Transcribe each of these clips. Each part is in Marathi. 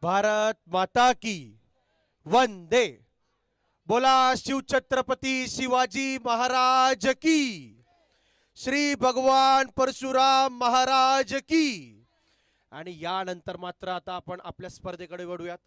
भारत माता की वंदे। बोला शिवछत्रपती शिवाजी महाराज की। श्री भगवान परशुराम महाराज की। आणि यानंतर मात्र आता आपण आपल्या स्पर्धेकडे वळूयात।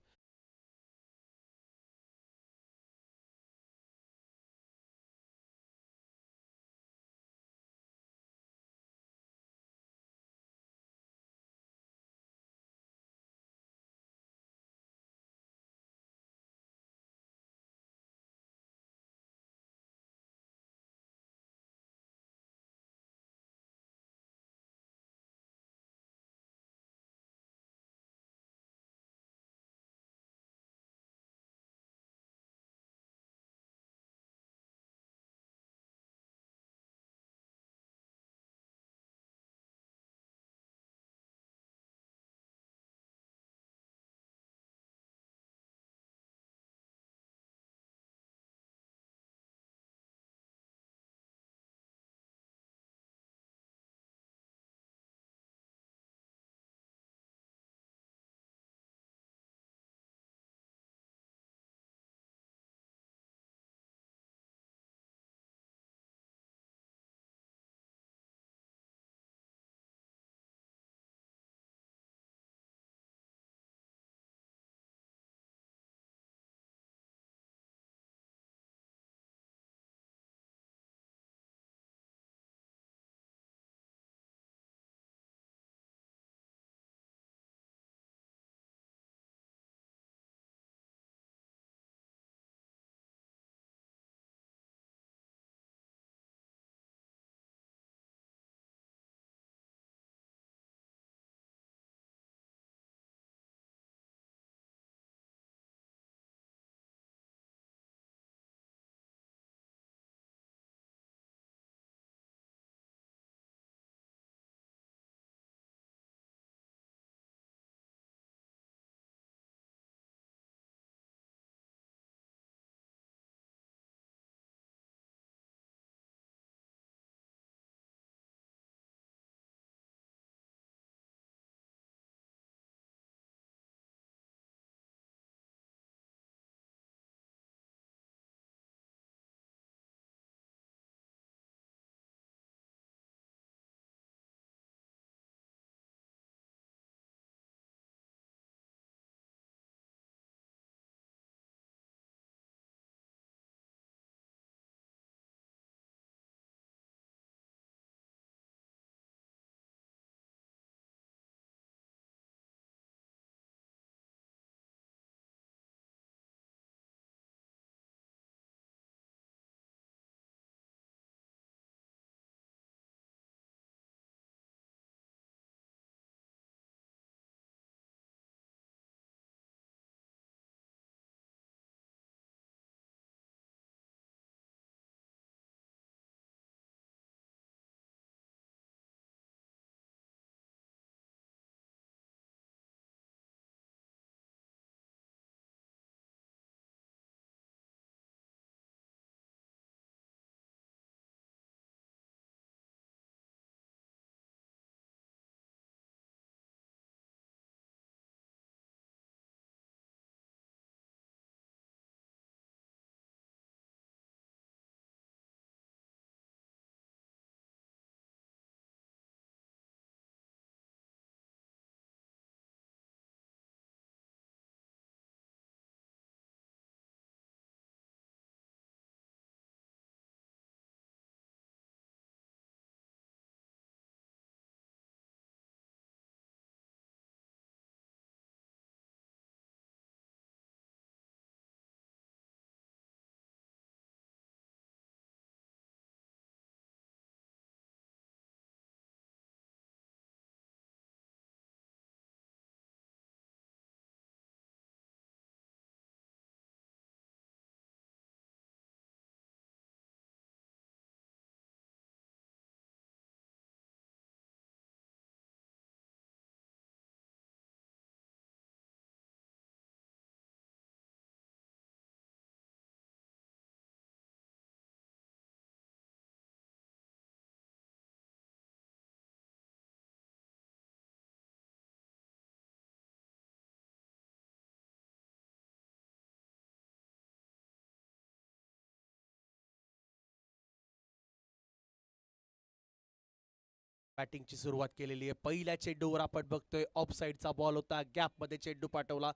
बॅटिंगची सुरुवात केलेली आहे. पहिल्या चेंडूवर आपण बघतोय ऑफ साईडचा बॉल होता, गॅप मध्ये चेंडू पाठवला.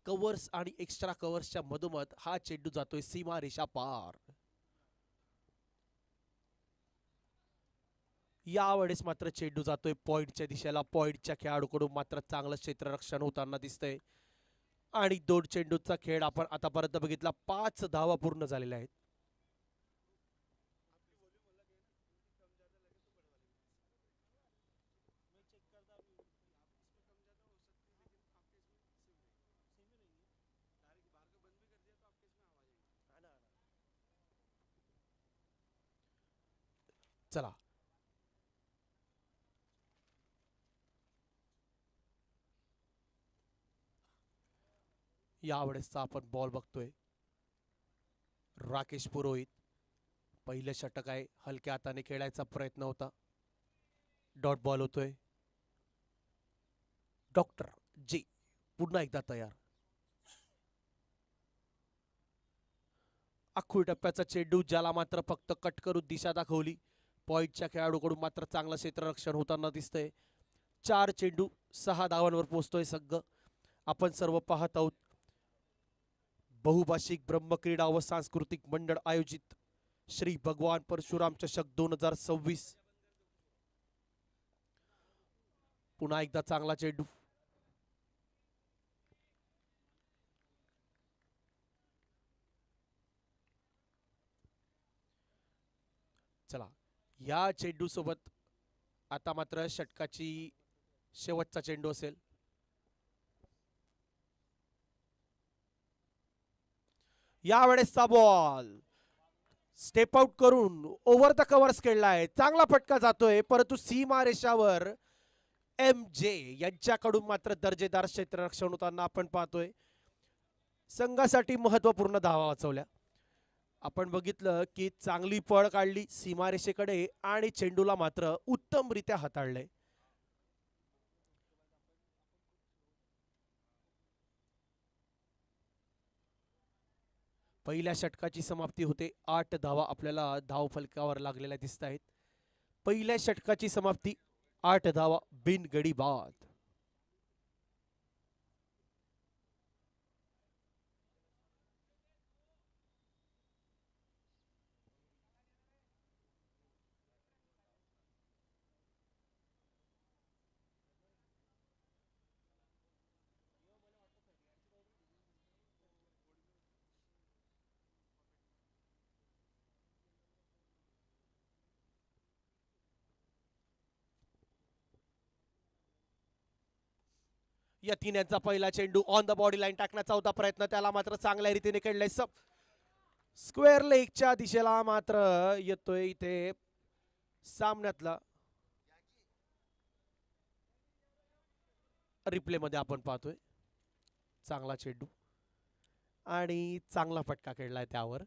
कव्हर्स आणि एक्स्ट्रा कव्हर्सच्या मधोमध हा चेंडू जातोय सीमा रेषा पार. यावेळेस मात्र चेंडू जातोय पॉइंटच्या दिशेला. पॉइंटच्या खेळाडूकडून मात्र चांगलं क्षेत्ररक्षण होताना दिसतंय आणि 2 चेंडूचा खेळ आपण आतापर्यंत बघितला. 5 धावा पूर्ण झालेल्या आहेत. चला यावेळेसचा आपण बॉल बघतोय. राकेश पुरोहित पहिलं षटक आहे. हलक्या हाताने खेळायचा प्रयत्न होता. डॉट बॉल होतोय. डॉक्टर जी पुन्हा एकदा तयार. अख्खू टप्प्याचा चेंडू ज्याला मात्र फक्त कट करून दिशा दाखवली. पॉइंटच्या खेळाडूकडून मात्र चांगलं क्षेत्ररक्षण होताना दिसतंय. 4 चेंडू 6 धावांवर पोहोचतोय संघ. आपण सर्व पाहत आहोत बहुभाषिक ब्रह्मक्रीडा व सांस्कृतिक मंडळ आयोजित श्री भगवान परशुराम चषक 2026. पुन्हा एकदा चांगला चेंडू. चला या चेंडू सोबत आता मात्र षटकाची शेवटचा चेंडू असेल. यावेळेसचा बॉल स्टेप आउट करून ओव्हर द कव्हर्स खेळलाय. चांगला फटका जातोय परंतु सीमा रेषावर MJ यांच्याकडून मात्र दर्जेदार क्षेत्ररक्षण होताना आपण पाहतोय. संघासाठी महत्वपूर्ण धावा वाचवल्या. आपण बघितलं की चांगली पळ काढली सीमारेषेकडे आणि चेंडूला मात्र उत्तमरित्या हाताळले. पहिल्या षटकाची समाप्ती होते. 8 धावा आपल्याला धावफलकावर लागलेल्या दिसत आहेत. पहिल्या षटकाची समाप्ती 8 धावा बिनगडी बाद. यतीन यांचा पहिला चेंडू ऑन द बॉडी लाईन टाकण्याचा होता प्रयत्न, त्याला मात्र चांगल्या रीतीने खेळलाय. स्क्वेअर लेगच्या दिशेला मात्र येतोय इथे सामन्यातला. रिप्ले मध्ये आपण पाहतोय चांगला चेंडू आणि चांगला फटका खेळलाय त्यावर.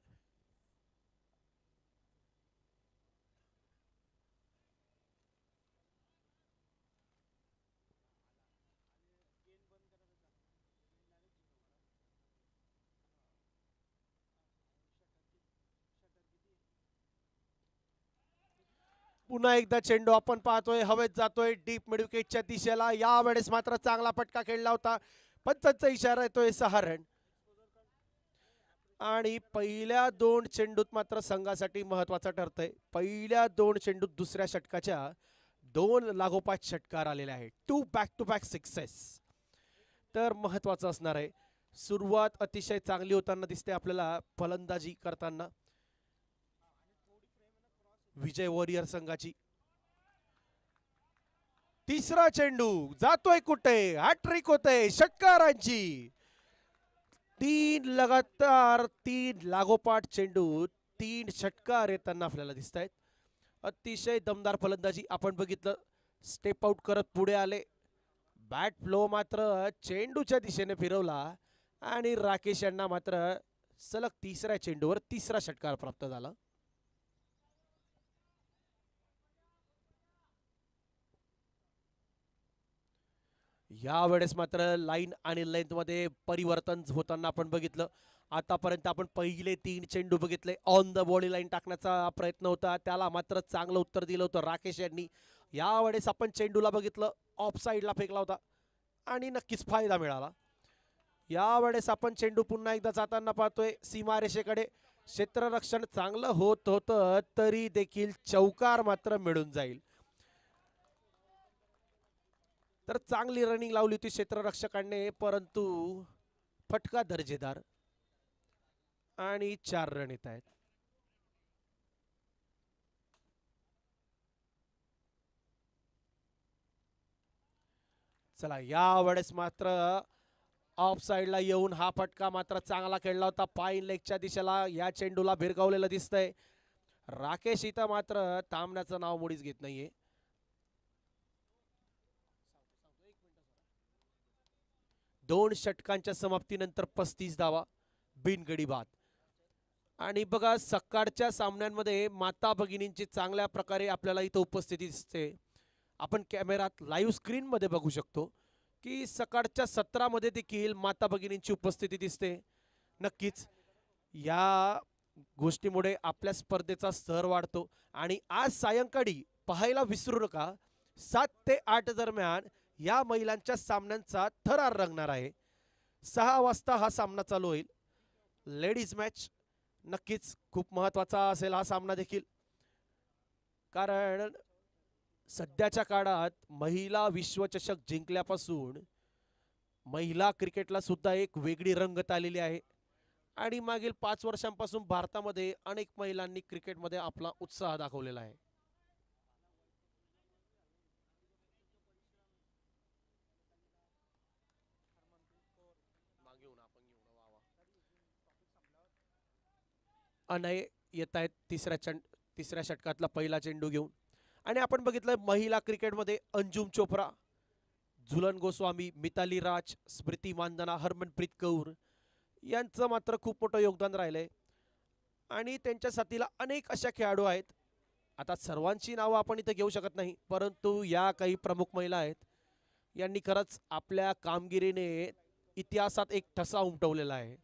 पुन्हा एकदा चेंडू आपण पाहतोय हवेत जातोय डीप मिड विकेटच्या दिशेला. यावेळेस मात्र चांगला फटका खेळला होता. पंचांचा इशारा येतोय 6 रन. आणि पहिल्या 2 चेंडूत मात्र संघासाठी महत्वाचा ठरतंय. पहिल्या 2 चेंडूत दुसऱ्या षटकाच्या 2 लागोपाठ षटकार आलेले आहेत. 2 बॅक टू बॅक सक्सेस. तर महत्वाचं असणार आहे. सुरुवात अतिशय चांगली होताना दिसते आपल्याला फलंदाजी करताना विजय वॉरियर संघाची. तिसरा चेंडू जातोय कुठे, हॅट्रिक होते षटकारांची. 3 लगातार 3 लागोपाठ चेंडू 3 षटकार येताना आपल्याला दिसत आहेत. अतिशय दमदार फलंदाजी आपण बघितलं. स्टेप आउट करत पुढे आले. बॅट फ्लो मात्र चेंडूच्या दिशेने फिरवला आणि राकेश यांना मात्र सलग तिसऱ्या चेंडूवर तिसरा षटकार प्राप्त झाला. यावेळेस मात्र लाईन आणि लेंथ मध्ये परिवर्तन होताना आपण बघितलं. आतापर्यंत आपण पहिले 3 चेंडू बघितले ऑन द बॉडी लाईन टाकण्याचा प्रयत्न होता, त्याला मात्र चांगलं उत्तर दिलं होतं राकेश यांनी. यावेळेस आपण चेंडूला बघितलं, ऑफ साईडला फेकला होता आणि नक्कीच फायदा मिळाला. यावेळेस आपण चेंडू पुन्हा एकदा जाताना पाहतोय सीमारेषेकडे. क्षेत्ररक्षण चांगलं होत होतं तरी देखील चौकार मात्र मिळून जाईल. तर चांगली रनिंग लावली होती क्षेत्ररक्षकांनी, परंतु फटका दर्जेदार आणि 4 रन येत आहेत. चला यावेळेस मात्र ऑफ साइडला येऊन हा फटका मात्र चांगला खेळला होता. पाईन लेगच्या दिशेला या चेंडूला भिरकावलेलं दिसतंय. राकेश इथं मात्र थांबण्याचं नाव मुळीच घेत नाहीये. दोन षटकांच्या समाप्तीनंतर 35 धावा, बिनगडी बाद. आणि बघा सकाळच्या सामन्यांमध्ये माता भगिनींची चांगल्या प्रकारे आपल्याला इथं उपस्थिती दिसते. आपण कॅमेरात लाईव्ह स्क्रीनमध्ये बघू शकतो की सकाळच्या सत्रामध्ये देखील माता भगिनींची उपस्थिती दिसते. नक्कीच या गोष्टीमुळे आपल्या स्पर्धेचा स्तर वाढतो. आणि आज सायंकाळी पाहायला विसरू नका, 7 ते 8 दरम्यान या महिलांच्या सामन्यांचा थरार रंगणार आहे. 6 वाजता हा सामना चालू होईल. लेडीज मॅच नक्कीच खूप महत्त्वाचा असेल हा सामना देखील, कारण सध्याच्या काळात महिला विश्वचषक जिंकल्यापासून महिला क्रिकेटला सुद्धा एक वेगळी रंगत आलेली आहे. आणि मागील 5 वर्षांपासून भारतामध्ये अनेक महिलांनी क्रिकेटमध्ये आपला उत्साह दाखवलेला आहे. अनय येत आहेत तिसऱ्या षटकातला पहिला चेंडू घेऊन. आणि आपण बघितलं महिला क्रिकेटमध्ये अंजुम चोप्रा, झुलन गोस्वामी, मिताली राज, स्मृती मानधना, हरमनप्रीत कौर यांचं मात्र खूप मोठं योगदान राहिलंय. आणि त्यांच्या साथीला अनेक अशा खेळाडू आहेत. आता सर्वांची नावं आपण इथे घेऊ शकत नाही, परंतु या काही प्रमुख महिला आहेत. यांनी खरंच आपल्या कामगिरीने इतिहासात एक ठसा उमटवलेला आहे.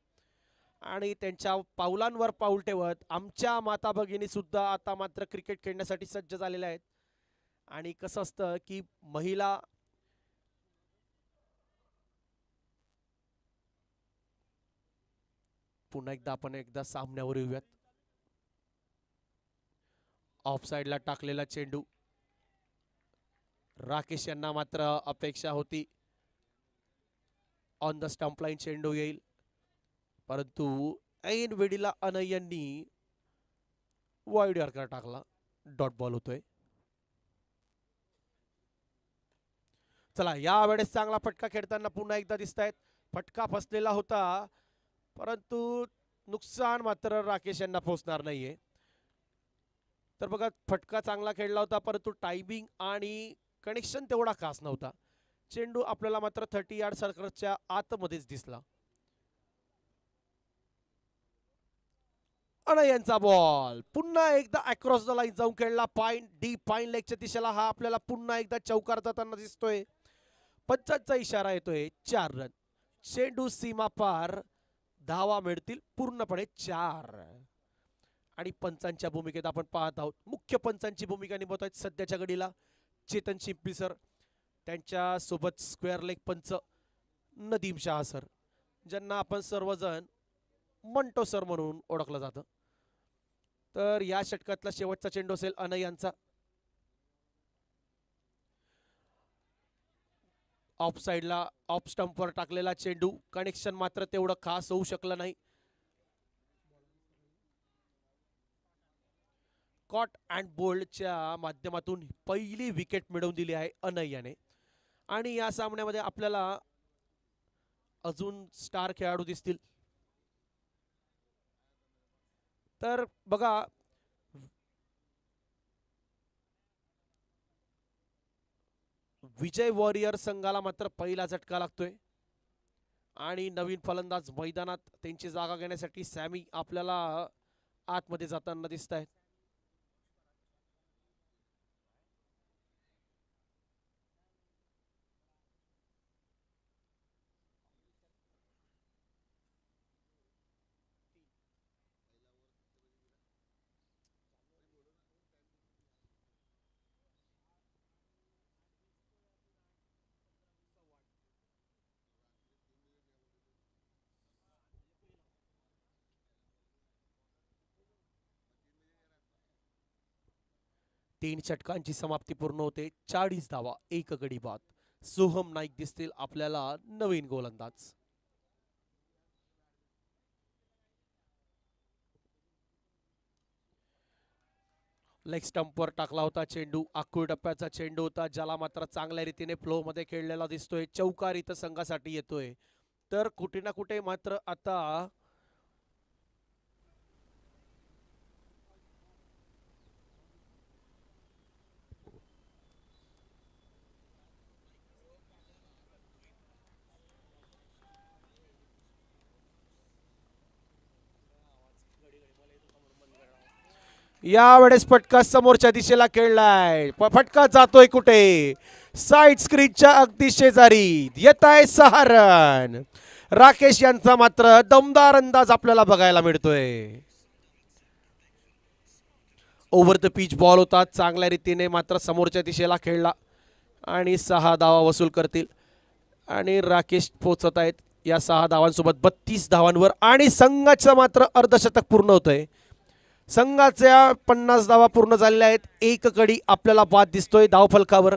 आणि त्यांच्या पावलांवर पाऊल ठेवत आमच्या माता भगिनी सुद्धा आता मात्र क्रिकेट खेळण्यासाठी सज्ज झालेल्या आहेत. आणि कसं असतं की महिला पुन्हा एकदा आपण सामन्यावर येऊयात. ऑफ साइडला टाकलेला चेंडू, राकेश यांना मात्र अपेक्षा होती ऑन द स्टंप लाईन चेंडू येईल, परंतु ऐन वेळीला अनय यांनी वाईड यॉर्कर टाकला. डॉट बॉल होतोय. चला यावेळेस चांगला फटका खेळताना पुन्हा एकदा दिसत आहेत. फटका फसलेला होता, परंतु नुकसान मात्र राकेश यांना पोहोचणार नाहीये. तर बघा फटका चांगला खेळला होता, परंतु टायमिंग आणि कनेक्शन तेवढा खास नव्हता. चेंडू आपल्याला मात्र 30 यार्ड सर्कलच्या आतमध्येच दिसला. अनय यांचा बॉल पुन्हा एकदा अक्रॉस द लाईन जाऊन खेळला. पाईन लेगच्या दिशेला हा आपल्याला पुन्हा एकदा चौकार जाताना दिसतोय. पंचांचा इशारा येतोय. 4 रन. चेंडू सीमा पार, धावा मिळतील पूर्णपणे 4. आणि पंचांच्या भूमिकेत आपण पाहत आहोत, मुख्य पंचांची भूमिका निभवत आहेत सध्याच्या घडीला चेतन शिंपी सर, त्यांच्या सोबत स्क्वेअर लेग पंच नदीम शाह सर, ज्यांना आपण सर्वजण मंटो सर म्हणून ओळखलं जातं. तर या षटकातला शेवटचा चेंडू असेल अनय यांचा. ऑफ साइडला ऑफ स्टंपवर टाकलेला चेंडू, कनेक्शन मात्र तेवढं खास होऊ शकलं नाही. कॉट अँड बोल्डच्या माध्यमातून पहिली विकेट मिळवून दिली आहे अनय याने. आणि या सामन्यामध्ये आपल्याला अजून स्टार खेळाडू दिसतील. तर बघा विजय वॉरियर संघाला मात्र पहिला झटका लागतोय. आणि नवीन फलंदाज मैदानात त्यांची जागा घेण्यासाठी सॅमी आपल्याला आतमध्ये जाताना दिसत आहेत. 3 षटकांची समाप्ती पूर्ण होते. 40 धावा, 1 गडी बाद. सोहम नाईक दिसतील आपल्याला नवीन गोलंदाज. लेग स्टंपवर टाकला होता चेंडू. आखूळ टप्प्याचा चेंडू होता, ज्याला मात्र चांगल्या रीतीने फ्लो मध्ये खेळलेला दिसतोय. चौकार इथं संघासाठी येतोय. तर कुठे ना कुठे मात्र आता यावेळेस फटका समोरच्या दिशेला खेळलाय. फटका जातोय कुठे? साइड स्क्रीनच्या अगदी शेजारी. येत आहे 6 रन. राकेश यांचा मात्र दमदार अंदाज आपल्याला बघायला मिळतोय. ओव्हर द पिच बॉल होता, चांगल्या रीतीने मात्र समोरच्या दिशेला खेळला आणि 6 धावा वसूल करतील. आणि राकेश पोहोचत आहेत या 6 धावांसोबत 32 धावांवर. आणि संघाचं मात्र अर्धशतक पूर्ण होतंय. संघाच्या 50 धावा पूर्ण झालेल्या आहेत. 1 गडी आपल्याला बाद दिसतोय धावफलकावर.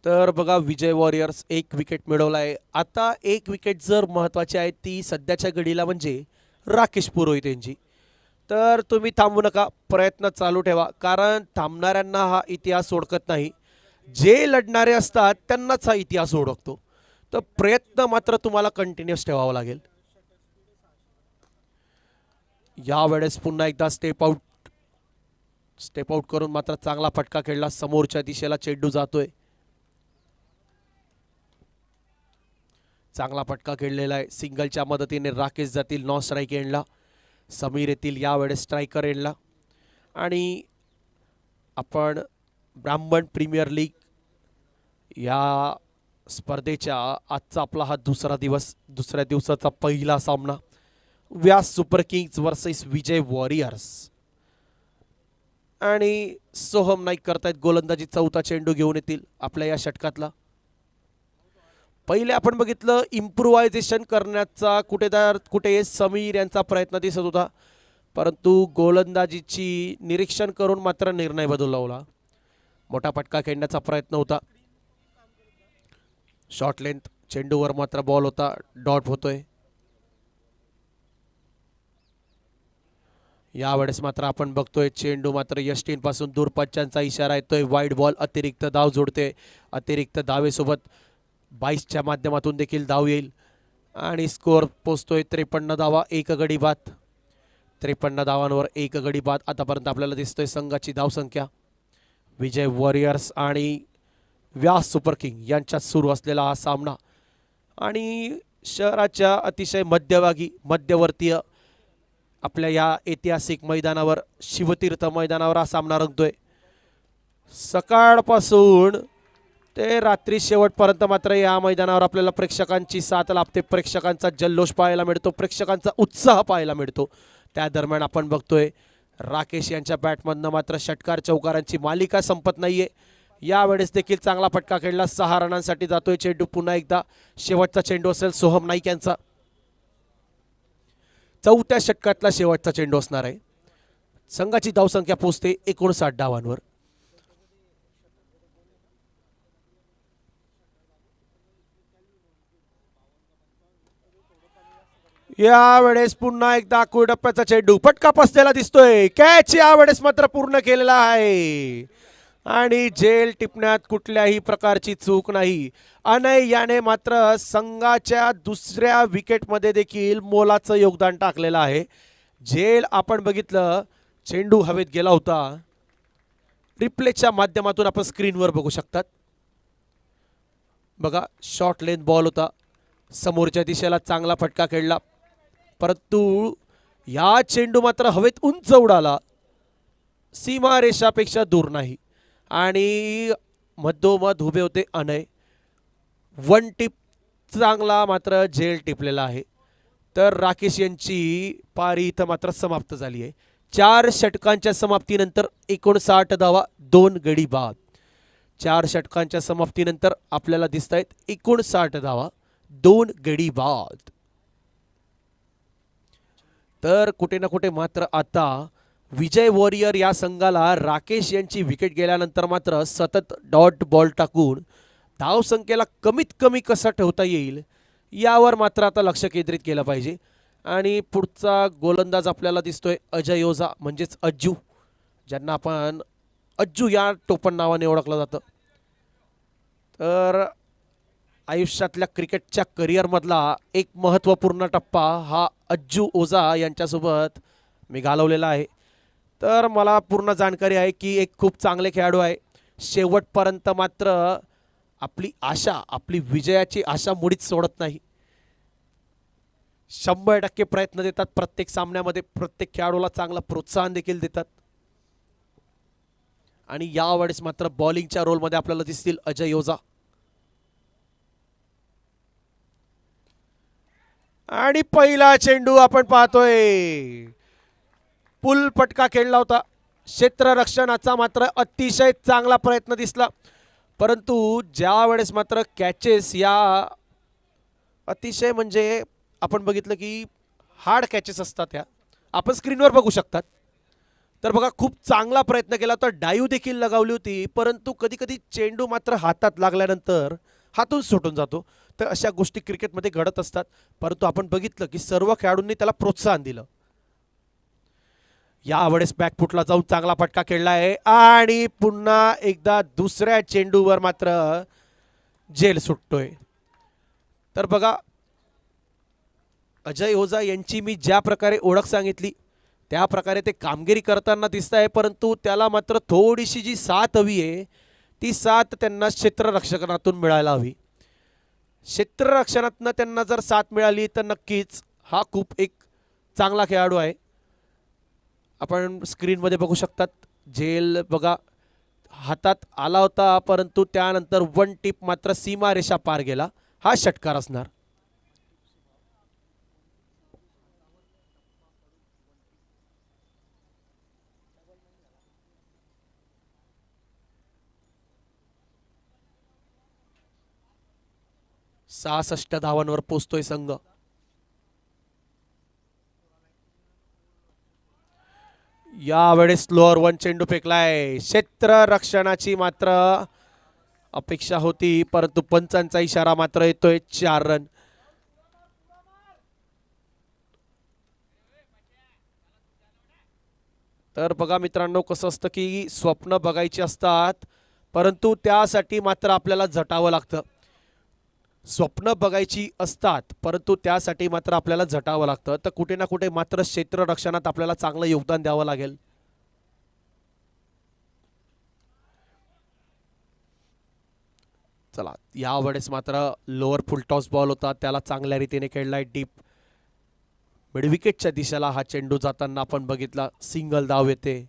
तर बघा, विजय वॉरियर्स 1 विकेट मिळवलाय. आता 1 विकेट जर महत्वाची आहे ती सध्याच्या घडीला म्हणजे राकेश पुरोहित यांची. तर तुम्ही थांबू नका, प्रयत्न चालू ठेवा, कारण थांबणाऱ्यांना हा इतिहास ओळखत नाही. जे लढणारे असतात त्यांनाच हा इतिहास ओळखतो. तर प्रयत्न मात्र तुम्हाला कंटिन्युअस ठेवावा लागेल. यावेळेस पुन्हा एकदा स्टेप आउट करून मात्र चांगला फटका खेळला. समोरच्या दिशेला चेंडू जातोय. चांगला फटका खेळलेला आहे. सिंगलच्या मदतीने राकेश जातील नॉन स्ट्राईक एंडला. समीर येतील यावेळेस स्ट्रायकर एंडला. आणि आपण ब्राह्मण प्रीमियर लीग या स्पर्धेच्या आजचा आपला हा दुसरा दिवस, दुसऱ्या दिवसाचा पहिला सामना व्यास सुपर किंग्स वर्सेस विजय वॉरियर्स. आणि सोहम नाईक करतायत गोलंदाजी. 4था चेंडू घेऊन येतील आपल्या या षटकातला. पहिले आपण बघितलं इम्प्रुव्हायझेशन करण्याचा कुठे समीर यांचा प्रयत्न दिसत होता, परंतु गोलंदाजीची निरीक्षण करून मात्र निर्णय बदलवला. मोठा फटका खेळण्याचा प्रयत्न होता. शॉर्ट लेंथ चेंडूवर मात्र बॉल होता. डॉट होतोय. यावेळेस मात्र आपण बघतोय चेंडू मात्र यष्टीन पासून दूर पच्च्यांचा इशारा येतोय. वाईड बॉल, अतिरिक्त धाव जोडते. अतिरिक्त धावेसोबत 22च्या माध्यमातून देखील धाव येईल. आणि स्कोअर पोचतोय 53 धावा, 1 गडी बाद. 53 धावांवर 1 गडी बाद आतापर्यंत आपल्याला दिसतोय संघाची धावसंख्या. विजय वॉरियर्स आणि व्यास सुपर किंग यांच्यात सुरू असलेला हा सामना. आणि शहराच्या अतिशय मध्यवर्तीय आपल्या या ऐतिहासिक मैदानावर, शिवतीर्थ मैदानावर हा सामना रंगतोय. सकाळपासून ते रात्री शेवटपर्यंत मात्र या मैदानावर आपल्याला प्रेक्षकांची साथ लाभते. प्रेक्षकांचा जल्लोष पाहायला मिळतो, प्रेक्षकांचा उत्साह पाहायला मिळतो. त्या दरम्यान आपण बघतोय राकेश यांच्या बॅटमधनं मात्र षटकार चौकारांची मालिका संपत नाहीये. यावेळेस देखील चांगला फटका खेळला. 6 रनांसाठी जातोय चेंडू. पुन्हा एकदा शेवटचा चेंडू असेल सोहम नाईक यांचा. 4थ्या षटकातला शेवटचा चेंडू असणार आहे. संघाची धावसंख्या पोहोचते 59 धावांवर. यावेळेस पुन्हा एकदा कुडप्प्याचा चेंडू. फटका पसलेला दिसतोय. कॅच यावेळेस मात्र पूर्ण केलेला आहे. आणि जेल टिपण्यात कुठल्याही प्रकारची चूक नाही. अनय याने मात्र संघाच्या दुसऱ्या विकेटमध्ये देखील मोलाचं योगदान टाकलेलं आहे. जेल आपण बघितलं, चेंडू हवेत गेला होता. रिप्लेच्या माध्यमातून आपण स्क्रीनवर बघू शकतात. बघा, शॉर्ट लेंथ बॉल होता. समोरच्या दिशेला चांगला फटका खेळला, परंतु या चेंडू मात्र हवेत उंच उडाला, सीमारेषापेक्षा दूर नाही आणि मधोमध उभे होते अनय. वन टिप चांगला मात्र झेल टिपलेला आहे. तर राकेश यांची पारी इथं मात्र समाप्त झाली आहे. 4 षटकांच्या समाप्तीनंतर 59 धावा, 2 गडी बाद. 4 षटकांच्या समाप्तीनंतर आपल्याला दिसत आहेत 59 धावा, 2 गडी बाद. तर कुठे ना कुठे मात्र आता विजय वॉरियर या संघाला राकेश यांची विकेट गेल्यानंतर मात्र सतत डॉट बॉल टाकून धावसंख्येला कमीत कमी कसा ठेवता येईल यावर मात्र आता लक्ष केंद्रित केलं पाहिजे. आणि पुढचा गोलंदाज आपल्याला दिसतोय अजय ओझा म्हणजेच अज्जू, ज्यांना आपण अज्जू या टोपण नावाने ओळखलं जातं. तर आयुष्यातल्या क्रिकेटच्या करिअरमधला एक महत्त्वपूर्ण टप्पा हा अज्जू ओझा यांच्यासोबत मी घालवलेला आहे. तर मला पूर्ण जाणकारी आहे की एक खूप चांगले खेळाडू आहे. शेवटपर्यंत मात्र आपली आशा, आपली विजयाची आशा मुळीच सोडत नाही. 100% प्रयत्न देतात प्रत्येक सामन्यामध्ये, प्रत्येक खेळाडूला चांगलं प्रोत्साहन देखील देतात. आणि यावेळेस मात्र बॉलिंगच्या रोलमध्ये आपल्याला दिसतील अजय ओझा. आणि पहिला चेंडू आपण पाहतोय, पुल पटका खेळला होता. क्षेत्ररक्षणाचा मात्र अतिशय चांगला प्रयत्न दिसला, परंतु ज्या वेळेस मात्र कॅचेस या अतिशय म्हणजे आपण बघितलं की हार्ड कॅचेस असतात, त्या आपण स्क्रीनवर बघू शकतात. तर बघा खूप चांगला प्रयत्न केला तर डाईव्ह देखील लगावली होती, परंतु कधी कधी चेंडू मात्र हातात लागल्यानंतर हातून सुटून जातो. तर अशा गोष्टी क्रिकेटमध्ये घडत असतात, परंतु आपण बघितलं की सर्व खेळाडूंनी त्याला प्रोत्साहन दिलं. यावेळेस बॅकफुटला जाऊन चांगला फटका खेळला आहे आणि पुन्हा एकदा दुसऱ्या चेंडूवर मात्र झेल सुटतोय. तर बघा अजय ओझा यांची मी ज्या प्रकारे ओळख सांगितली त्या प्रकारे ते कामगिरी करताना दिसत आहे, परंतु त्याला मात्र थोडीशी जी साथ हवी आहे ती साथ त्यांना क्षेत्ररक्षणातून मिळायला हवी. क्षेत्ररक्षणातून त्यांना जर साथ मिळाली तर नक्कीच हा खूप एक चांगला खेळाडू आहे. आपण स्क्रीनमध्ये बघू शकतात झेल बघा हातात आला होता, परंतु त्यानंतर वन टिप मात्र सीमारेषा पार गेला. हा षटकार असणार. सहासष्ट धावांवर पोचतोय संघ. यावेळेस स्लोअर वन चेंडू फेकलाय. क्षेत्ररक्षणाची मात्र अपेक्षा होती, परंतु पंचांचा इशारा मात्र येतोय 4 रन. तर बघा मित्रांनो कसं असतं की स्वप्न बघायची असतात, परंतु त्यासाठी मात्र आपल्याला झटावं लागतं. स्वप्न बघायची असतात परंतु त्यासाठी मात्र आपल्याला झटावं लागतं. तर कुठे ना कुठे मात्र क्षेत्ररक्षणात आपल्याला चांगलं योगदान द्यावं लागेल. चला यावेळेस मात्र लोअर फुल टॉस बॉल होता, त्याला चांगल्या रीतीने खेळलाय. डीप मिड विकेटच्या दिशेला हा चेंडू जाताना आपण बघितला, सिंगल धाव येते.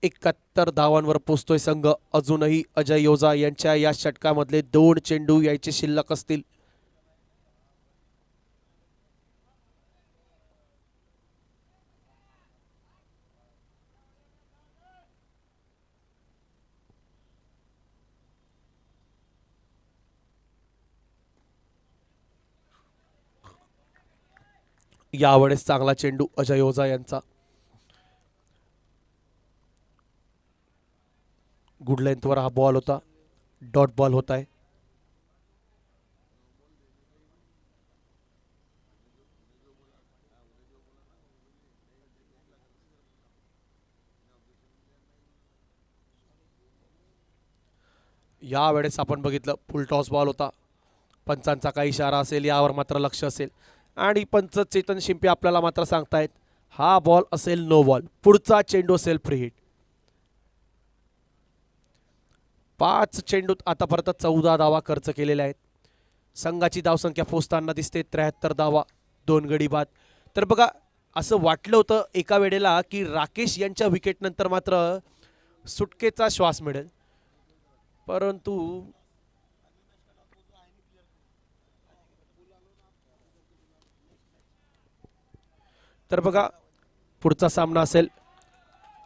एकाहत्तर धावांवर पोचतोय संघ. अजूनही अजय ओझा यांच्या या षटकामधले 2 चेंडू यायचे शिल्लक असतील. यावेळेस चांगला चेंडू अजय ओझा यांचा. गुड लेंथवर हा बॉल होता, डॉट बॉल होता है. यावेळेस आपण बघितलं फुल टॉस बॉल होता. पंचांचा काही इशारा असेल यावर मात्र लक्ष असेल आणि पंच चेतन शिंपे आपल्याला मात्र सांगतायत हा बॉल असेल नो बॉल, पुढचा चेंडू असेल फ्री हिट. 5 चेंडूत आतापर्यंत 14 धावा खर्च केलेल्या आहेत. संघाची धावसंख्या पोचताना दिसते 73 धावा, 2 गडी बाद. तर बघा, असं वाटलं होतं एका वेळेला की राकेश यांच्या विकेट नंतर मात्र सुटकेचा श्वास मिळेल, परंतु तर बघा पुढचा सामना असेल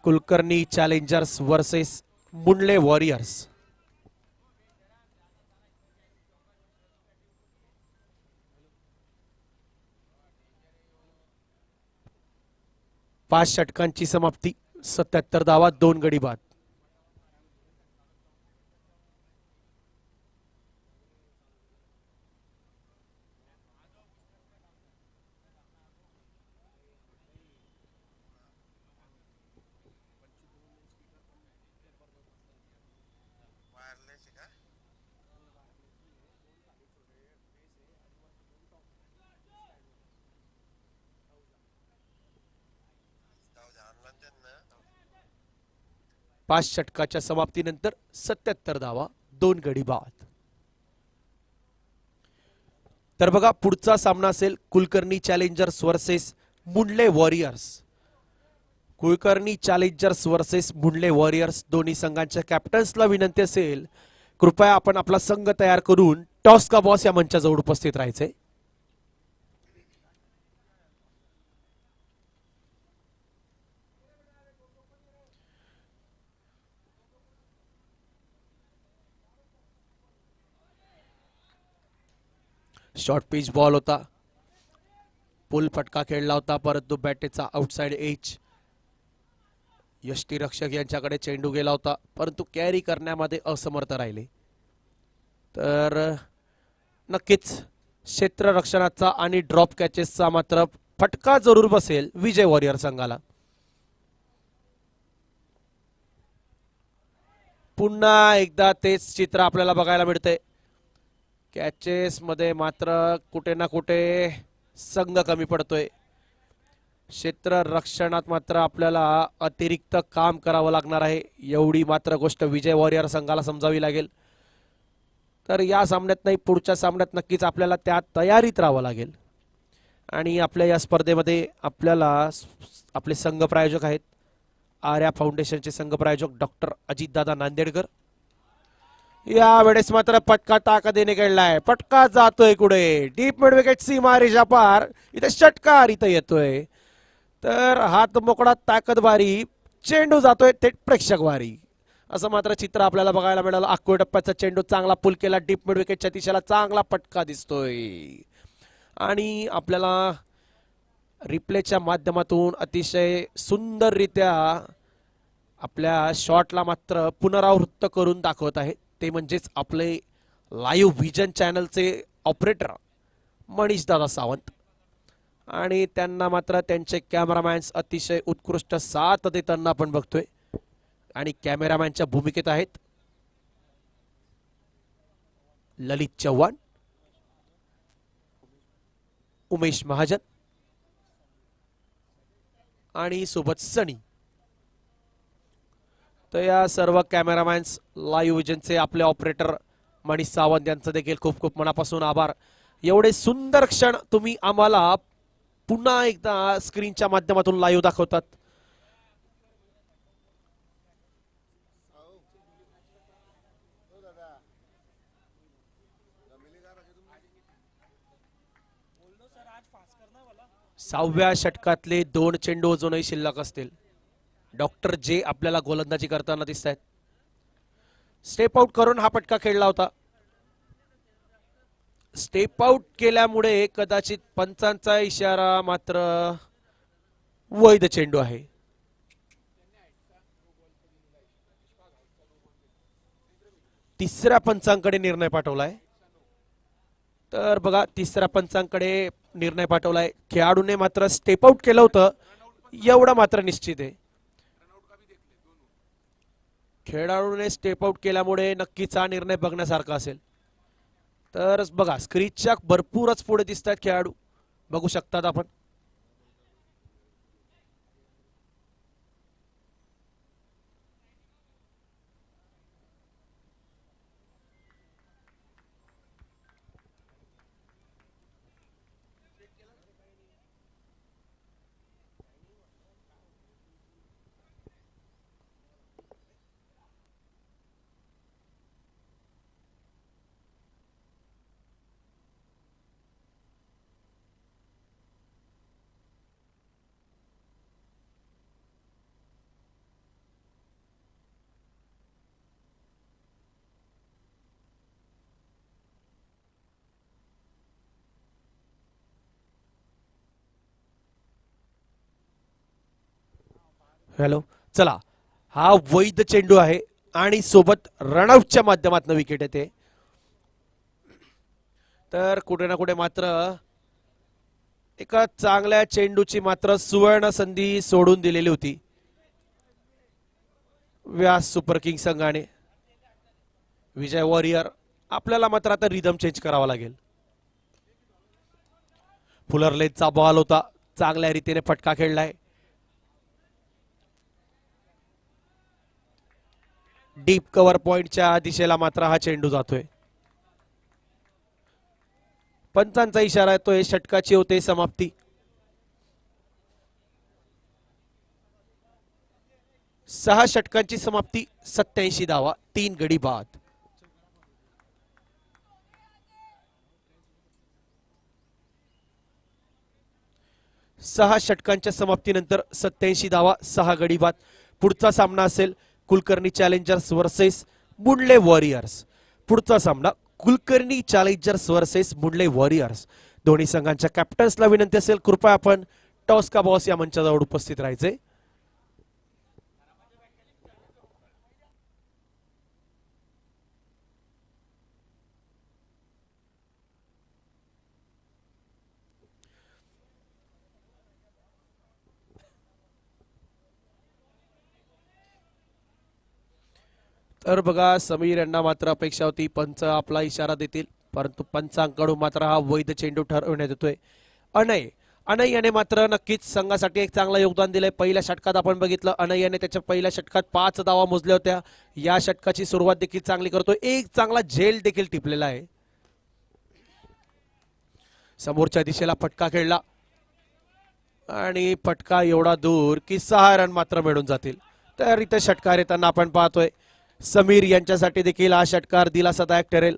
Kulkarni challengers versus Mundle warriors. पाच षटकांची समाप्ती, 77 धावा, 2 गडी बाद. पाच षटकाच्या समाप्तीनंतर 77 धावा, 2 गडी बाद. तर बघा पुढचा सामना असेल Kulkarni challengers versus Mundle warriors. Kulkarni challengers versus Mundle warriors दोन्ही संघांच्या कॅप्टन्सला विनंती असेल कृपया आपण आपला संघ तयार करून टॉस का बॉस या मंचाजवळ उपस्थित राहायचे. शॉर्ट पिच बॉल होता, पुल फटका खेळला होता, परंतु बॅटेचा आउटसाइड एज. यष्टीरक्षक यांच्याकडे चेंडू गेला होता परंतु कॅरी करण्यामध्ये असमर्थ राहिले. तर नक्कीच क्षेत्ररक्षणाचा आणि ड्रॉप कॅचेसचा मात्र फटका जरूर बसेल विजय वॉरियर संघाला. पुन्हा एकदा तेच चित्र आपल्याला बघायला मिळते. कॅचेस मध्ये मात्र कुठे ना कुठे संघ कमी पडतोय. क्षेत्र रक्षणात मात्र आपल्याला अतिरिक्त काम करावं लागणार आहे, एवढी मात्र गोष्ट विजय वॉरियर संघाला समजावी लागेल. तर या सामन्यात नाही पुढच्या सामन्यात नक्कीच आपल्याला त्या तयारीत राहावं लागेल. आणि आपल्या या स्पर्धेमध्ये आपल्याला आपले संघ प्रायोजक आहेत आर्या फाउंडेशनचे संघ प्रायोजक डॉक्टर अजितदादा नांदेडकर. या वेळेस मात्र पटका ताकदीने खेळलाय, पटका जातोय कुठे डीप मिड विकेट सीमा रेषा पार, इथे षटकार इथे येतोय. तर हात मोकळा ताकदवारी, चेंडू जातोय थेट प्रेक्षकवारी, असं मात्र चित्र आपल्याला बघायला मिळालं. अक्कोळ टप्प्याचा चेंडू चांगला पुल केला, डीप मिड विकेटच्या दिशेला चांगला पटका दिसतोय. आणि आपल्याला रिप्लेच्या माध्यमातून अतिशय सुंदररित्या आपल्या शॉटला मात्र पुनरावृत्त करून दाखवत आहे, ते म्हणजेच आपले लाईव्ह व्हिजन चॅनलचे ऑपरेटर मनीष दादा सावंत. आणि त्यांना मात्र त्यांचे कॅमेरामॅन्स अतिशय उत्कृष्ट साथ देताना आपण बघतोय. आणि कॅमेरामॅनच्या भूमिकेत आहेत ललित चव्हाण, उमेश महाजन आणि सोबत सनी. तर या सर्व कॅमेरामॅन्स लाईव्ह विजनचे आपले ऑपरेटर मनीष सावंत यांचं देखील खूप खूप मनापासून आभार. एवढे सुंदर क्षण तुम्ही आम्हाला पुन्हा एकदा स्क्रीनच्या माध्यमातून लाईव्ह दाखवतात. सहाव्या षटकातले 2 चेंडू अजूनही शिल्लक असतील. डॉक्टर जे आपल्याला गोलंदाजी करताना दिसत आहेत. स्टेप आउट करून हा पटका खेळला होता. स्टेप आउट केल्यामुळे कदाचित पंचांचा इशारा मात्र वैध चेंडू आहे. तिसऱ्या पंचांकडे निर्णय पाठवलाय. तर बघा तिसऱ्या पंचांकडे निर्णय पाठवलाय. खेळाडूने मात्र स्टेप आउट केलं होतं एवढं मात्र निश्चित आहे. खेळाडूने स्टेप आउट केल्यामुळे नक्कीच हा निर्णय बघण्यासारखा असेल. तर बघा स्क्रीनच्या भरपूरच पुढे दिसत आहेत खेळाडू, बघू शकतात आपण. हॅलो, चला हा वैध चेंडू आहे आणि सोबत रनआउटच्या माध्यमातून विकेट येते. तर कुठे ना कुठे मात्र एका चांगल्या चेंडूची मात्र सुवर्ण संधी सोडून दिलेली होती व्यास सुपर किंग संघाने. विजय वॉरियर आपल्याला मात्र आता रिदम चेंज करावा लागेल. फुलरलेचा बॉल होता, चांगल्या रीतीने फटका खेळलाय. डीप कव्हर पॉइंटच्या दिशेला मात्र हा चेंडू जातोय. पंचांचा इशारा येतोय, षटकाची होते समाप्ती. 6 षटकांची समाप्ती, 87 धावा, 3 गडी बाद. सहा षटकांच्या समाप्तीनंतर 87 धावा, 6 गडी बाद. पुढचा सामना असेल Kulkarni challengers versus Mundle warriors. पुढचा सामना Kulkarni challengers versus Mundle warriors. दोन्ही संघांच्या कॅप्टन्सला विनंती असेल कृपया आपण टॉस का बॉस या मंचाजवळ उपस्थित राहायचे. तर बघा, समीर यांना मात्र अपेक्षा होती पंच आपला इशारा देतील, परंतु पंचांकडून मात्र हा वैध चेंडू ठरवण्यात येतोय. अनय याने मात्र नक्कीच संघासाठी एक चांगलं योगदान दिलंय. पहिल्या षटकात आपण बघितलं अनय याने त्याच्या पहिल्या षटकात 5 धावा मोजल्या होत्या. या षटकाची सुरुवात देखील चांगली करतोय, एक चांगला झेल देखील टिपलेला आहे. समोरच्या दिशेला फटका खेळला आणि फटका एवढा दूर की 6 रन मात्र मिळून जातील. तर इथे षटकार येताना आपण पाहतोय समीर यांच्यासाठी देखील हा षटकार दिलासादायक ठरेल,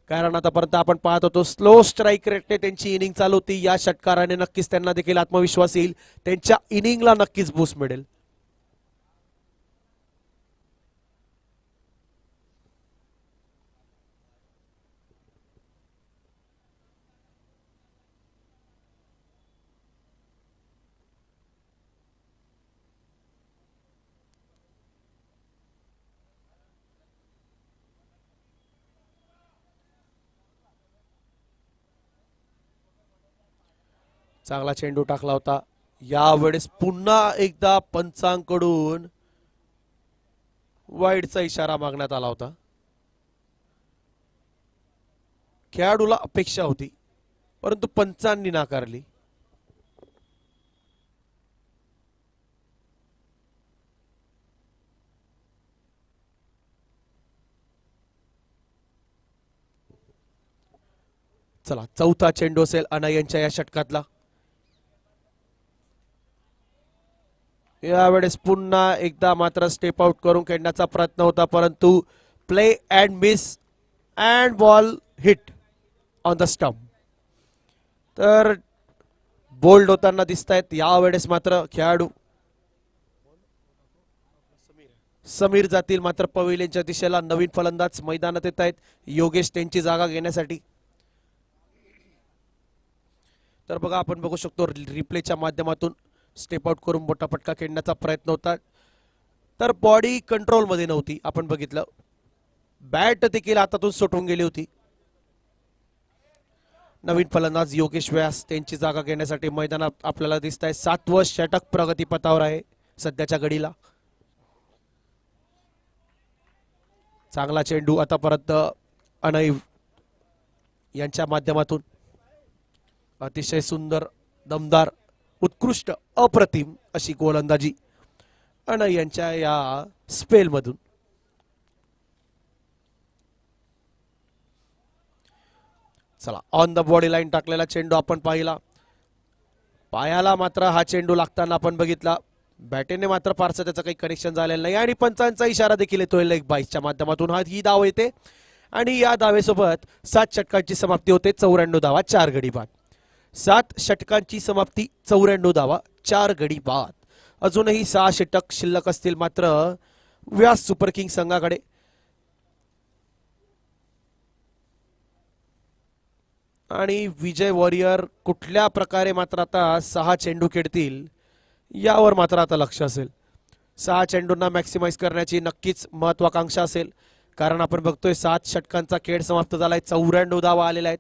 कारण आतापर्यंत आपण पाहत होतो स्लो स्ट्राईक रेटने त्यांची इनिंग चालू होती. या षटकाराने नक्कीच त्यांना देखील आत्मविश्वास येईल, त्यांच्या इनिंगला नक्कीच बूस्ट मिळेल. चांगला चेंडू टाकला होता. यावेळेस पुन्हा एकदा पंचांकडून वाईडचा इशारा मागण्यात आला होता. खेळाडूला अपेक्षा होती परंतु पंचांनी नाकारली. चला, चौथा चेंडू असेल अनय यांच्या या षटकातला. यावेळेस पुन्हा एकदा मात्र स्टेप आउट करून खेळण्याचा प्रयत्न होता, परंतु play and miss and ball hit on the stump. तर बोल्ड होताना दिसत आहेत. यावेळेस मात्र खेळाडू समीर जातील मात्र पवेलियनच्या दिशेला. नवीन फलंदाज मैदानात येत आहेत, योगेश त्यांची जागा घेण्यासाठी. तर बघा, आपण बघू शकतो रिप्लेच्या माध्यमातून स्टेप आउट करून मोठा फटका खेळण्याचा प्रयत्न होता, तर बॉडी कंट्रोल मध्ये नव्हती. आपण बघितलं बॅट देखील हातातून सुटून गेली होती. नवीन फलंदाज योगेश व्यास त्यांची जागा घेण्यासाठी मैदानात आपल्याला दिसत आहे. 7वं षटक प्रगतीपथावर आहे सध्याच्या घडीला. चांगला चेंडू आतापर्यंत अनय यांच्या माध्यमातून. अतिशय सुंदर, दमदार, उत्कृष्ट, अप्रतिम अशी गोलंदाजी अनय यांच्या या स्पेल मधून. चला, ऑन द बॉडी लाईन टाकलेला चेंडू आपण पाहिला. पायाला मात्र हा चेंडू लागताना आपण बघितला. बॅटेने मात्र फारसं त्याचं काही कनेक्शन झालेलं नाही आणि पंचांचा इशारा देखील येतोय लेग बाईसच्या माध्यमातून. ही धाव येते आणि या धावेसोबत 7 षटकांची समाप्ती होते. 94 धावा, 4 गडी बाद. 7 षटकांची समाप्ती, 94 धावा, 4 गडी बाद. अजूनही 6 षटक शिल्लक असतील मात्र व्यास सुपर किंग संघाकडे. आणि विजय वॉरियर कुठल्या प्रकारे मात्र आता 6 चेंडू खेळतील यावर मात्र आता लक्ष असेल. 6 चेंडूंना मॅक्सिमाइज करण्याची नक्कीच महत्वाकांक्षा असेल, कारण आपण बघतोय 7 षटकांचा खेळ समाप्त झालाय, 94 धावा आलेल्या आहेत.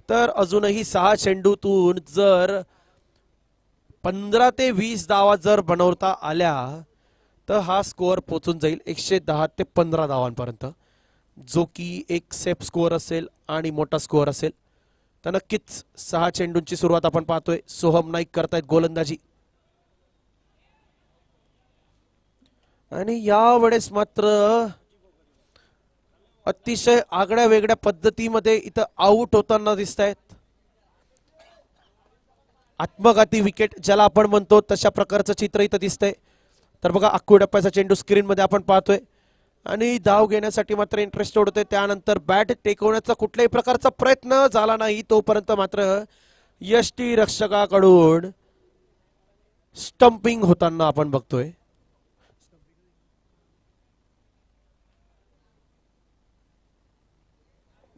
तर अजूनही 6 चेंडूतून जर 15 ते 20 धावा जर बनवता आल्या तर हा स्कोअर पोचून जाईल 110 ते 15 धावांपर्यंत, जो की एक सेफ स्कोअर असेल आणि मोठा स्कोअर असेल. तर नक्कीच 6 चेंडूंची सुरुवात आपण पाहतोय. सोहम नाईक करतायत गोलंदाजी आणि यावेळेस मात्र अतिशय आगळ्या वेगळ्या पद्धतीमध्ये इथं आउट होताना दिसत आहेत. आत्मघाती विकेट ज्याला आपण म्हणतो तशा प्रकारचं चित्र इथं दिसतंय. तर बघा अक्कुडप्पाचा चेंडू स्क्रीन मध्ये आपण पाहतोय आणि धाव घेण्यासाठी मात्र इंटरेस्ट ओढतोय. त्यानंतर बॅट टेकवण्याचा कुठल्याही प्रकारचा प्रयत्न झाला नाही, तोपर्यंत मात्र यष्टी रक्षकाकडून स्टंपिंग होताना आपण बघतोय.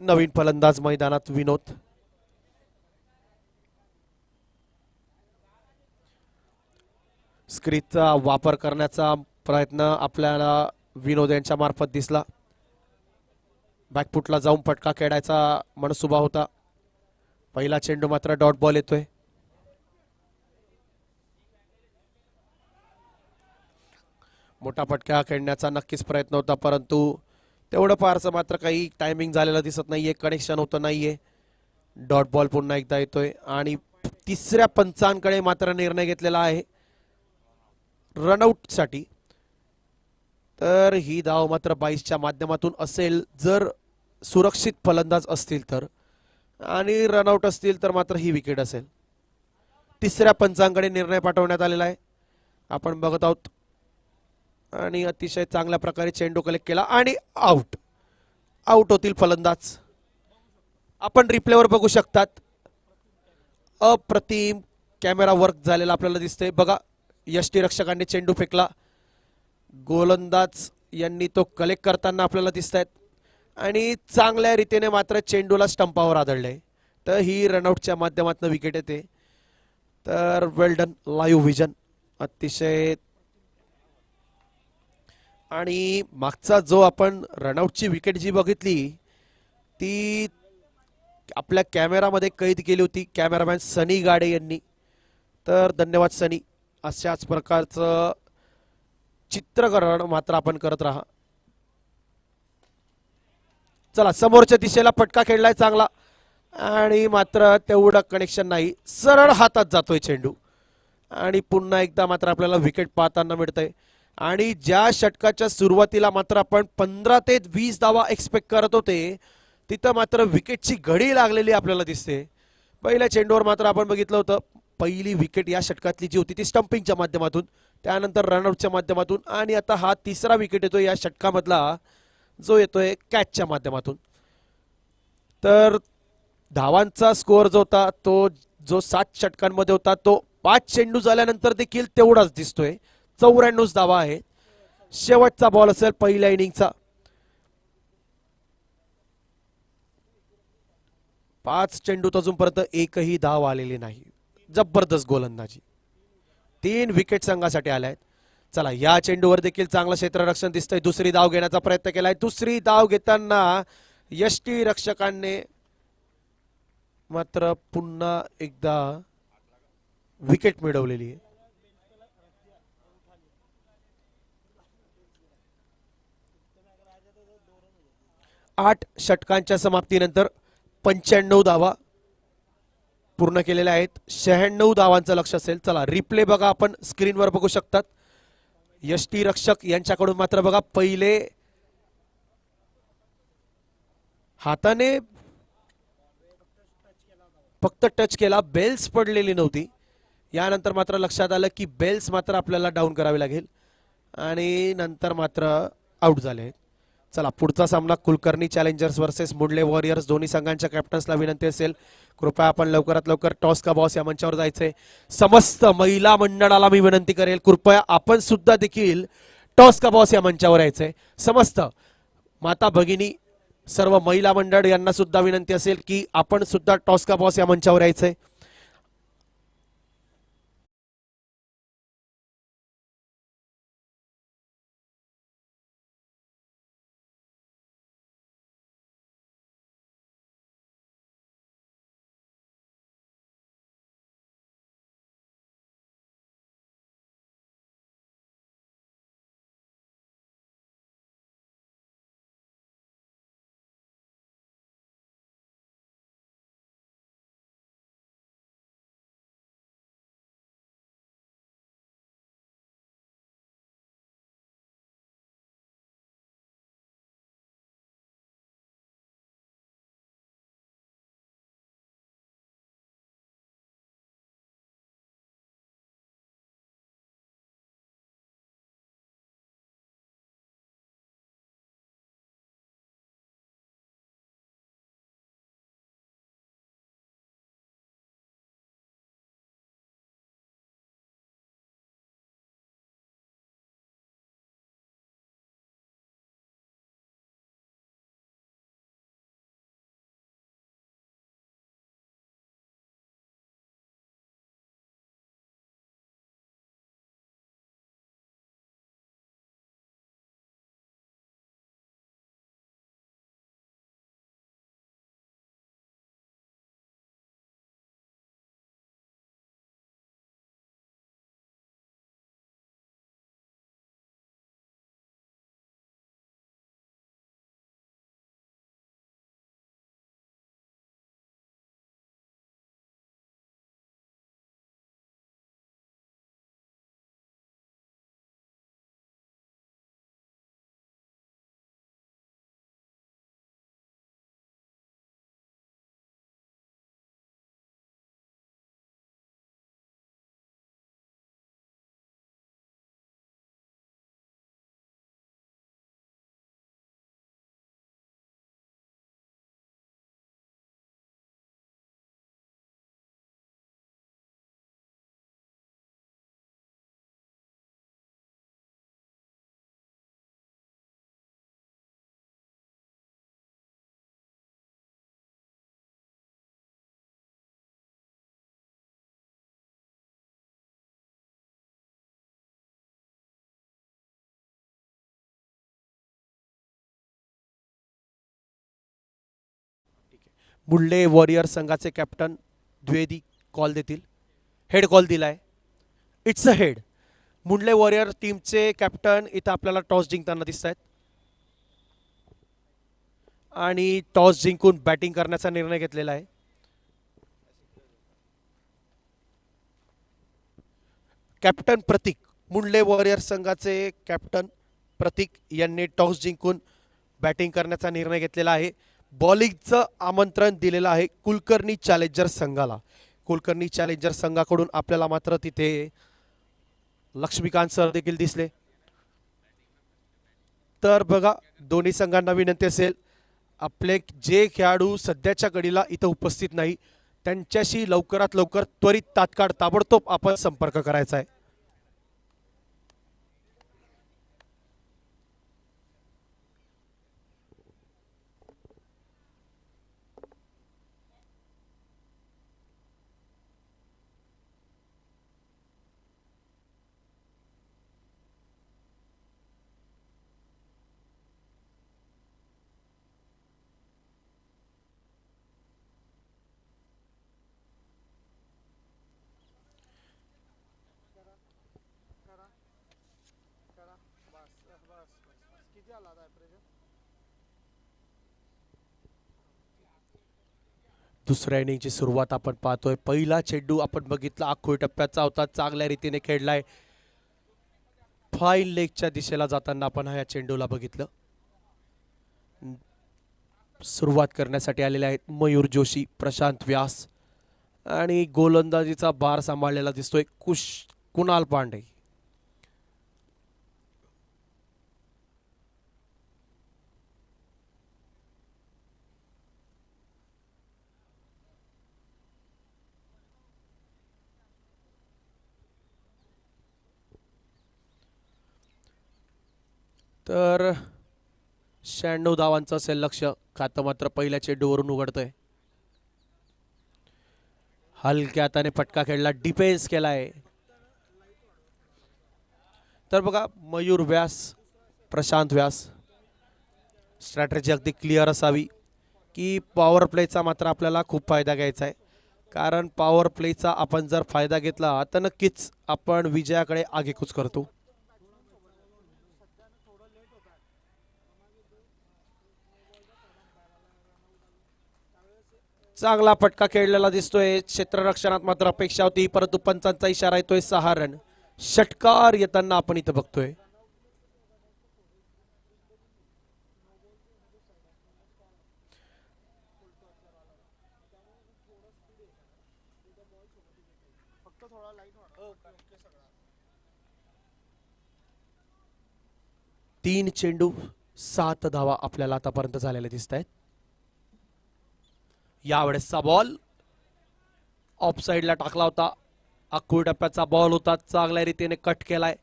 नवीन फलंदाज मैदानात विनोद. स्क्रीनचा वापर करण्याचा प्रयत्न आपल्याला विनोद यांच्या मार्फत दिसला. बॅकफुटला जाऊन फटका खेळायचा मनसुबा होता. पहिला चेंडू मात्र डॉट बॉल येतोय. मोठा फटका खेळण्याचा नक्कीच प्रयत्न होता, परंतु तेवढं फारसं मात्र काही टायमिंग झालेलं दिसत नाहीये, कनेक्शन होतं नाहीये. डॉट बॉल पुन्हा एकदा येतोय आणि तिसऱ्या पंचांकडे मात्र निर्णय घेतलेला आहे रनआउट साठी. तर ही धाव मात्र 22च्या माध्यमातून असेल जर सुरक्षित फलंदाज असतील तर, आणि रनआउट असतील तर मात्र ही विकेट असेल. तिसऱ्या पंचांकडे निर्णय पाठवण्यात आलेला आहे, आपण बघत आहोत. आणि अतिशय चांगल्या प्रकारे चेंडू कलेक्ट केला आणि आउट. आउट होतील फलंदाज. आपण रिप्लेवर बघू शकतात, अप्रतिम कॅमेरा वर्क झालेला आपल्याला दिसतंय. बघा यष्टीरक्षकांनी चेंडू फेकला, गोलंदाज यांनी तो कलेक्ट करताना आपल्याला दिसत आहेत आणि चांगल्या रीतीने मात्र चेंडूला स्टंपावर आदळले. तर ही रनआउटच्या माध्यमातून विकेट येते. तर वेल डन लाईव्ह विजन अतिशय. आणि मागचा जो आपण रनआउटची विकेट जी बघितली ती आपल्या कॅमेरामध्ये कैद केली होती कॅमेरामॅन सनी गाडे यांनी. तर धन्यवाद सनी. अशाच प्रकारचं चित्रकरण मात्र आपण करत राहा. चला समोरच्या दिशेला फटका खेळलाय चांगला आणि मात्र तेवढं कनेक्शन नाही, सरळ हातात जातोय चेंडू आणि पुन्हा एकदा मात्र आपल्याला विकेट पाहताना मिळतंय. आणि ज्या षटकाच्या सुरुवातीला मात्र आपण 15 ते 20 धावा एक्सपेक्ट करत होते तिथं मात्र विकेटची घडी लागलेली आपल्याला दिसते. पहिल्या चेंडूवर मात्र आपण बघितलं होतं पहिली विकेट या षटकातली जी होती ती स्टंपिंगच्या माध्यमातून, त्यानंतर रनआउटच्या माध्यमातून आणि आता हा तिसरा विकेट येतोय या षटकामधला जो येतोय कॅचच्या माध्यमातून. तर धावांचा स्कोअर जो होता तो जो 7 षटकांमध्ये होता तो 5 चेंडू झाल्यानंतर देखील तेवढाच दिसतोय. 94 धावा आहे. शेवटचा बॉल असेल पहिल्या इनिंगचा. 5 चेंडूत अजूनपर्यंत एकही धाव आलेली नाही. जबरदस्त गोलंदाजी. 3 विकेट संघासाठी आल्या आहेत. चला या चेंडूवर देखील चांगलं क्षेत्ररक्षण दिसतंय. दुसरी धाव घेण्याचा प्रयत्न केलाय. दुसरी धाव घेताना यष्टी रक्षकांनी मात्र पुन्हा एकदा विकेट मिळवलेली आहे. 8 षटकांच्या समाप्तीनंतर 95 धावा पूर्ण केलेल्या आहेत. 96 धावांचं लक्ष असेल. चला रिप्ले बघा, आपण स्क्रीनवर बघू शकतात. यष्टी रक्षक यांच्याकडून मात्र बघा पहिले हाताने फक्त टच केला, बेल्स पडलेली नव्हती. यानंतर मात्र लक्षात आलं की बेल्स मात्र आपल्याला डाऊन करावी लागेल आणि नंतर मात्र आउट झाले. चला पुढचा सामना Kulkarni challengers versus Mundle warriors. दोन्ही संघांच्या कॅप्टन्सला विनंती असेल कृपया आपण लवकरात लवकर टॉस का बॉस या मंचावर जायचंय. समस्त महिला मंडळाला मी विनंती करेल कृपया आपण सुद्धा देखील टॉस का बॉस या मंचावर यायचंय. समस्त माता भगिनी सर्व महिला मंडळ यांना सुद्धा विनंती असेल की आपण सुद्धा टॉस का बॉस या मंचावर यायचंय. मुंडले वॉरियर संघाचे कॅप्टन द्विवेदी कॉल देतील. हेड कॉल दिलाय. It's a head. Mundle warrior टीमचे कॅप्टन इथं आपल्याला टॉस जिंकताना दिसत आहेत आणि टॉस जिंकून बॅटिंग करण्याचा निर्णय घेतलेला आहे. कॅप्टन प्रतीक, मुंडले वॉरियर संघाचे कॅप्टन प्रतीक यांनी टॉस जिंकून बॅटिंग करण्याचा निर्णय घेतलेला आहे. बॉलिंगचं आमंत्रण दिलेलं आहे कुलकर्णी चॅलेंजर संघाला. कुलकर्णी चॅलेंजर संघाकडून आपल्याला मात्र तिथे लक्ष्मीकांत सर देखील दिसले. तर बघा, दोन्ही संघांना विनंती असेल, आपले जे खेळाडू सध्याच्या घडीला इथं उपस्थित नाही त्यांच्याशी लवकरात लवकर त्वरित तात्काळ ताबडतोब आपण संपर्क करायचा आहे. दुसऱ्या इनिंगची सुरुवात आपण पाहतोय. पहिला चेंडू आपण बघितला अख्खोई टप्प्याचा होता, चांगल्या रीतीने खेळलाय. फाईन लेगच्या दिशेला जाताना आपण ह्या चेंडूला बघितलं. सुरुवात करण्यासाठी आलेले आहेत मयूर जोशी, प्रशांत व्यास आणि गोलंदाजीचा भार सांभाळलेला दिसतोय कुणाल पांडे. तर 96 धावांचं असेल लक्ष्य. खातं मात्र पहिल्या चेंडूवरून उघडतंय. हलक्या हाताने फटका खेळला, डिफेन्स केलाय. तर बघा, मयूर व्यास, प्रशांत व्यास, स्ट्रॅटेजी अगदी क्लिअर असावी की पॉवर प्लेचा मात्र आपल्याला खूप फायदा घ्यायचा आहे. कारण पॉवर प्लेचा आपण जर फायदा घेतला तर नक्कीच आपण विजयाकडे आगेकूच करतो. चांगला फटका खेळलेला दिसतोय. क्षेत्ररक्षणात मात्र अपेक्षा होती, परंतु पंचांचा इशारा येतोय 6 रन. षटकार येताना आपण इथं बघतोय. तीन चेंडू 7 धावा आपल्याला आतापर्यंत झालेले दिसत आहेत. यावेळेसचा बॉल ऑफ साइडला टाकला होता. अख्खोई टप्प्याचा बॉल होता, चांगल्या रीतीने कट केलाय.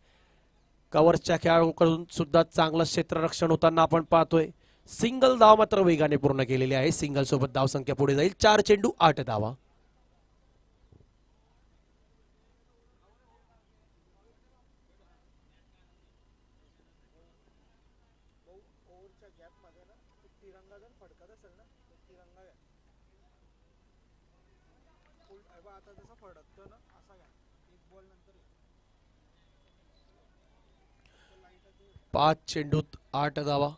कव्हरच्या खेळाडूकडून सुद्धा चांगलं क्षेत्ररक्षण होताना आपण पाहतोय. सिंगल धाव मात्र वेगाने पूर्ण केलेली आहे. सिंगल सोबत धावसंख्या पुढे जाईल. 4 चेंडू 8 धावा. पाच चेंडूत 8 धावा.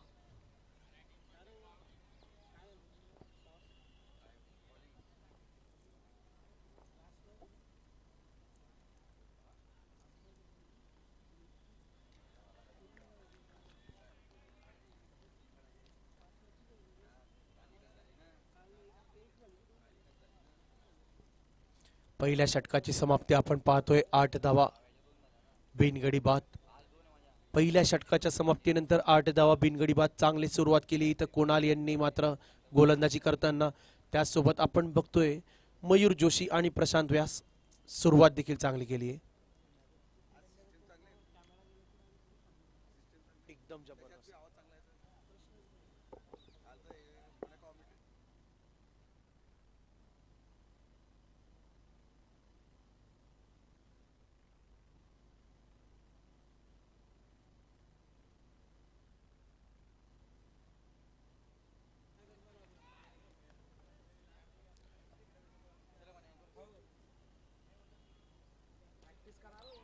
पहिल्या षटकाची समाप्ती आपण पाहतोय. 8 धावा बिनगडी बाद. पहिल्या षटकाच्या समाप्तीनंतर 8 धावा बिनगडी बाद. चांगली सुरुवात केली तर कुणाल यांनी मात्र गोलंदाजी करताना. त्यासोबत आपण बघतोय मयूर जोशी आणि प्रशांत व्यास सुरुवात देखील चांगली केली आहे. एकदम जबरदस्त.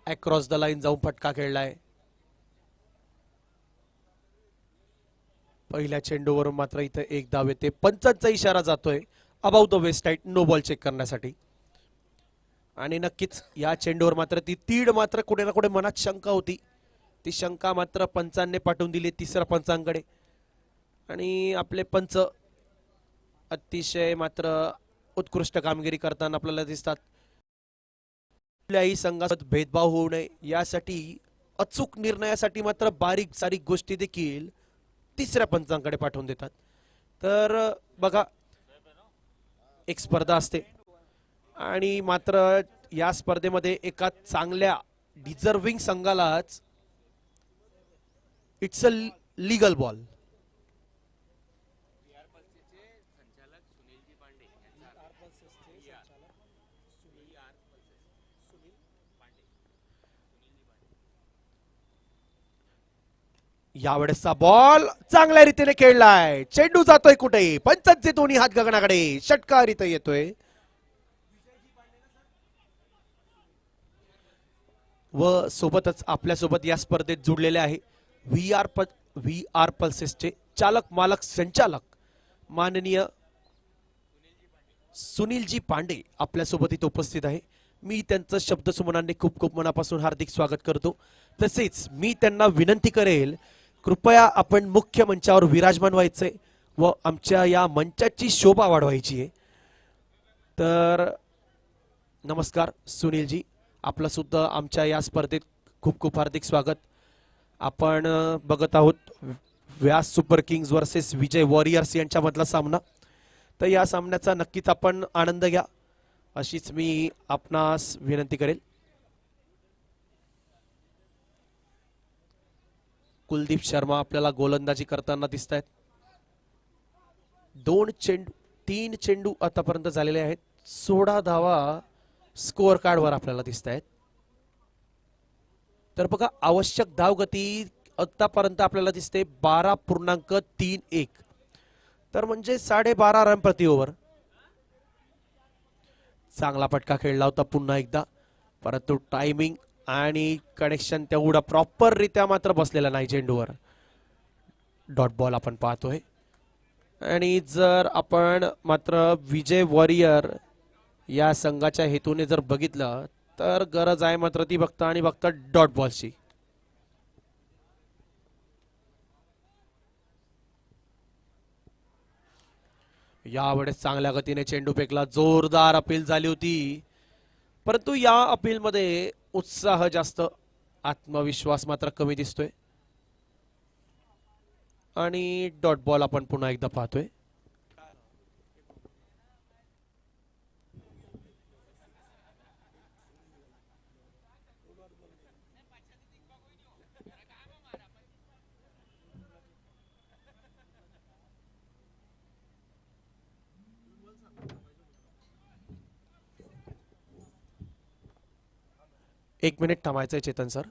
अक्रॉस द लाईन जाऊन फटका खेळलाय. पहिल्या चेंडूवरून मात्र इथं एक धाव येते. पंचांचा इशारा जातोय about the west side, no ball check करण्यासाठी. आणि नक्कीच या चेंडूवर मात्र ती तीड मात्र कुठे ना कुठे मनात शंका होती. ती शंका मात्र पंचांनी पाठवून दिली तिसऱ्या पंचांकडे. आणि आपले पंच अतिशय मात्र उत्कृष्ट कामगिरी करताना आपल्याला दिसतात. कुठल्याही संघात भेदभाव होऊ नये यासाठी अचूक निर्णयासाठी मात्र बारीक सारीक गोष्टी देखील तिसऱ्या पंचांकडे पाठवून देतात. तर बघा, एक स्पर्धा असते आणि मात्र या स्पर्धेमध्ये एका चांगल्या डिझर्विंग संघालाच इट्स अ लीगल बॉल. यावेळेसचा बॉल चांगल्या रीतीने खेळलाय. चेंडू जातोय कुठे, पंचांचे दोन्ही हात गगनाकडे, षटकार इथं येतोय. व सोबतच आपल्यासोबत या स्पर्धेत जुडलेले आहे व्ही आर पल्सेसचे चालक मालक संचालक माननीय सुनीलजी पांडे आपल्यासोबत इथे उपस्थित आहे. मी त्यांचं शब्दसुमनांनी खूप खूप मनापासून हार्दिक स्वागत करतो. तसेच मी त्यांना विनंती करेल, कृपया आपण मुख्य मंचावर विराजमान व्हायचंय व आमच्या या मंचाची शोभा वाढवायची आहे. तर नमस्कार सुनीलजी, आपलं सुद्धा आमच्या या स्पर्धेत खूप खूप हार्दिक स्वागत. आपण बघत आहोत व्यास सुपर किंग्स वर्सेस विजय वॉरियर्स यांच्यामधला सामना. तर या सामन्याचा नक्कीच आपण आनंद घ्या अशीच मी आपणास विनंती करेल. कुलदीप शर्मा आपल्याला गोलंदाजी करताना दिसत आहेत. 3 चेंडू आतापर्यंत झालेले आहेत. 16 धावा स्कोअर कार्डवर आपल्याला दिसत आहेत. तर बघा, आवश्यक धावगती आतापर्यंत आपल्याला दिसते 12.31. तर म्हणजे 12.5 रन प्रति ओव्हर. चांगला फटका खेळला होता पुन्हा एकदा, परंतु टायमिंग आणि कनेक्शन तेवढा प्रॉपर रित्या मात्र बसलेला नाही चेंडूवर. डॉट बॉल आपण पाहतोय. आणि जर आपण मात्र विजय वॉरियर या संघाच्या हेतूने जर बघितलं तर गरज आहे मात्र ती बघता आणि बघता डॉट बॉलची. यावेळेस चांगल्या गतीने चेंडू फेकला, जोरदार अपील झाली होती, परंतु या अपील मध्ये उत्साह जास्त, आत्मविश्वास मात्र कमी दिसतोय. आणि डॉट बॉल आपण पुन्हा एकदा पाहतोय. एक मिनिट थांबायचंय चेतन सर.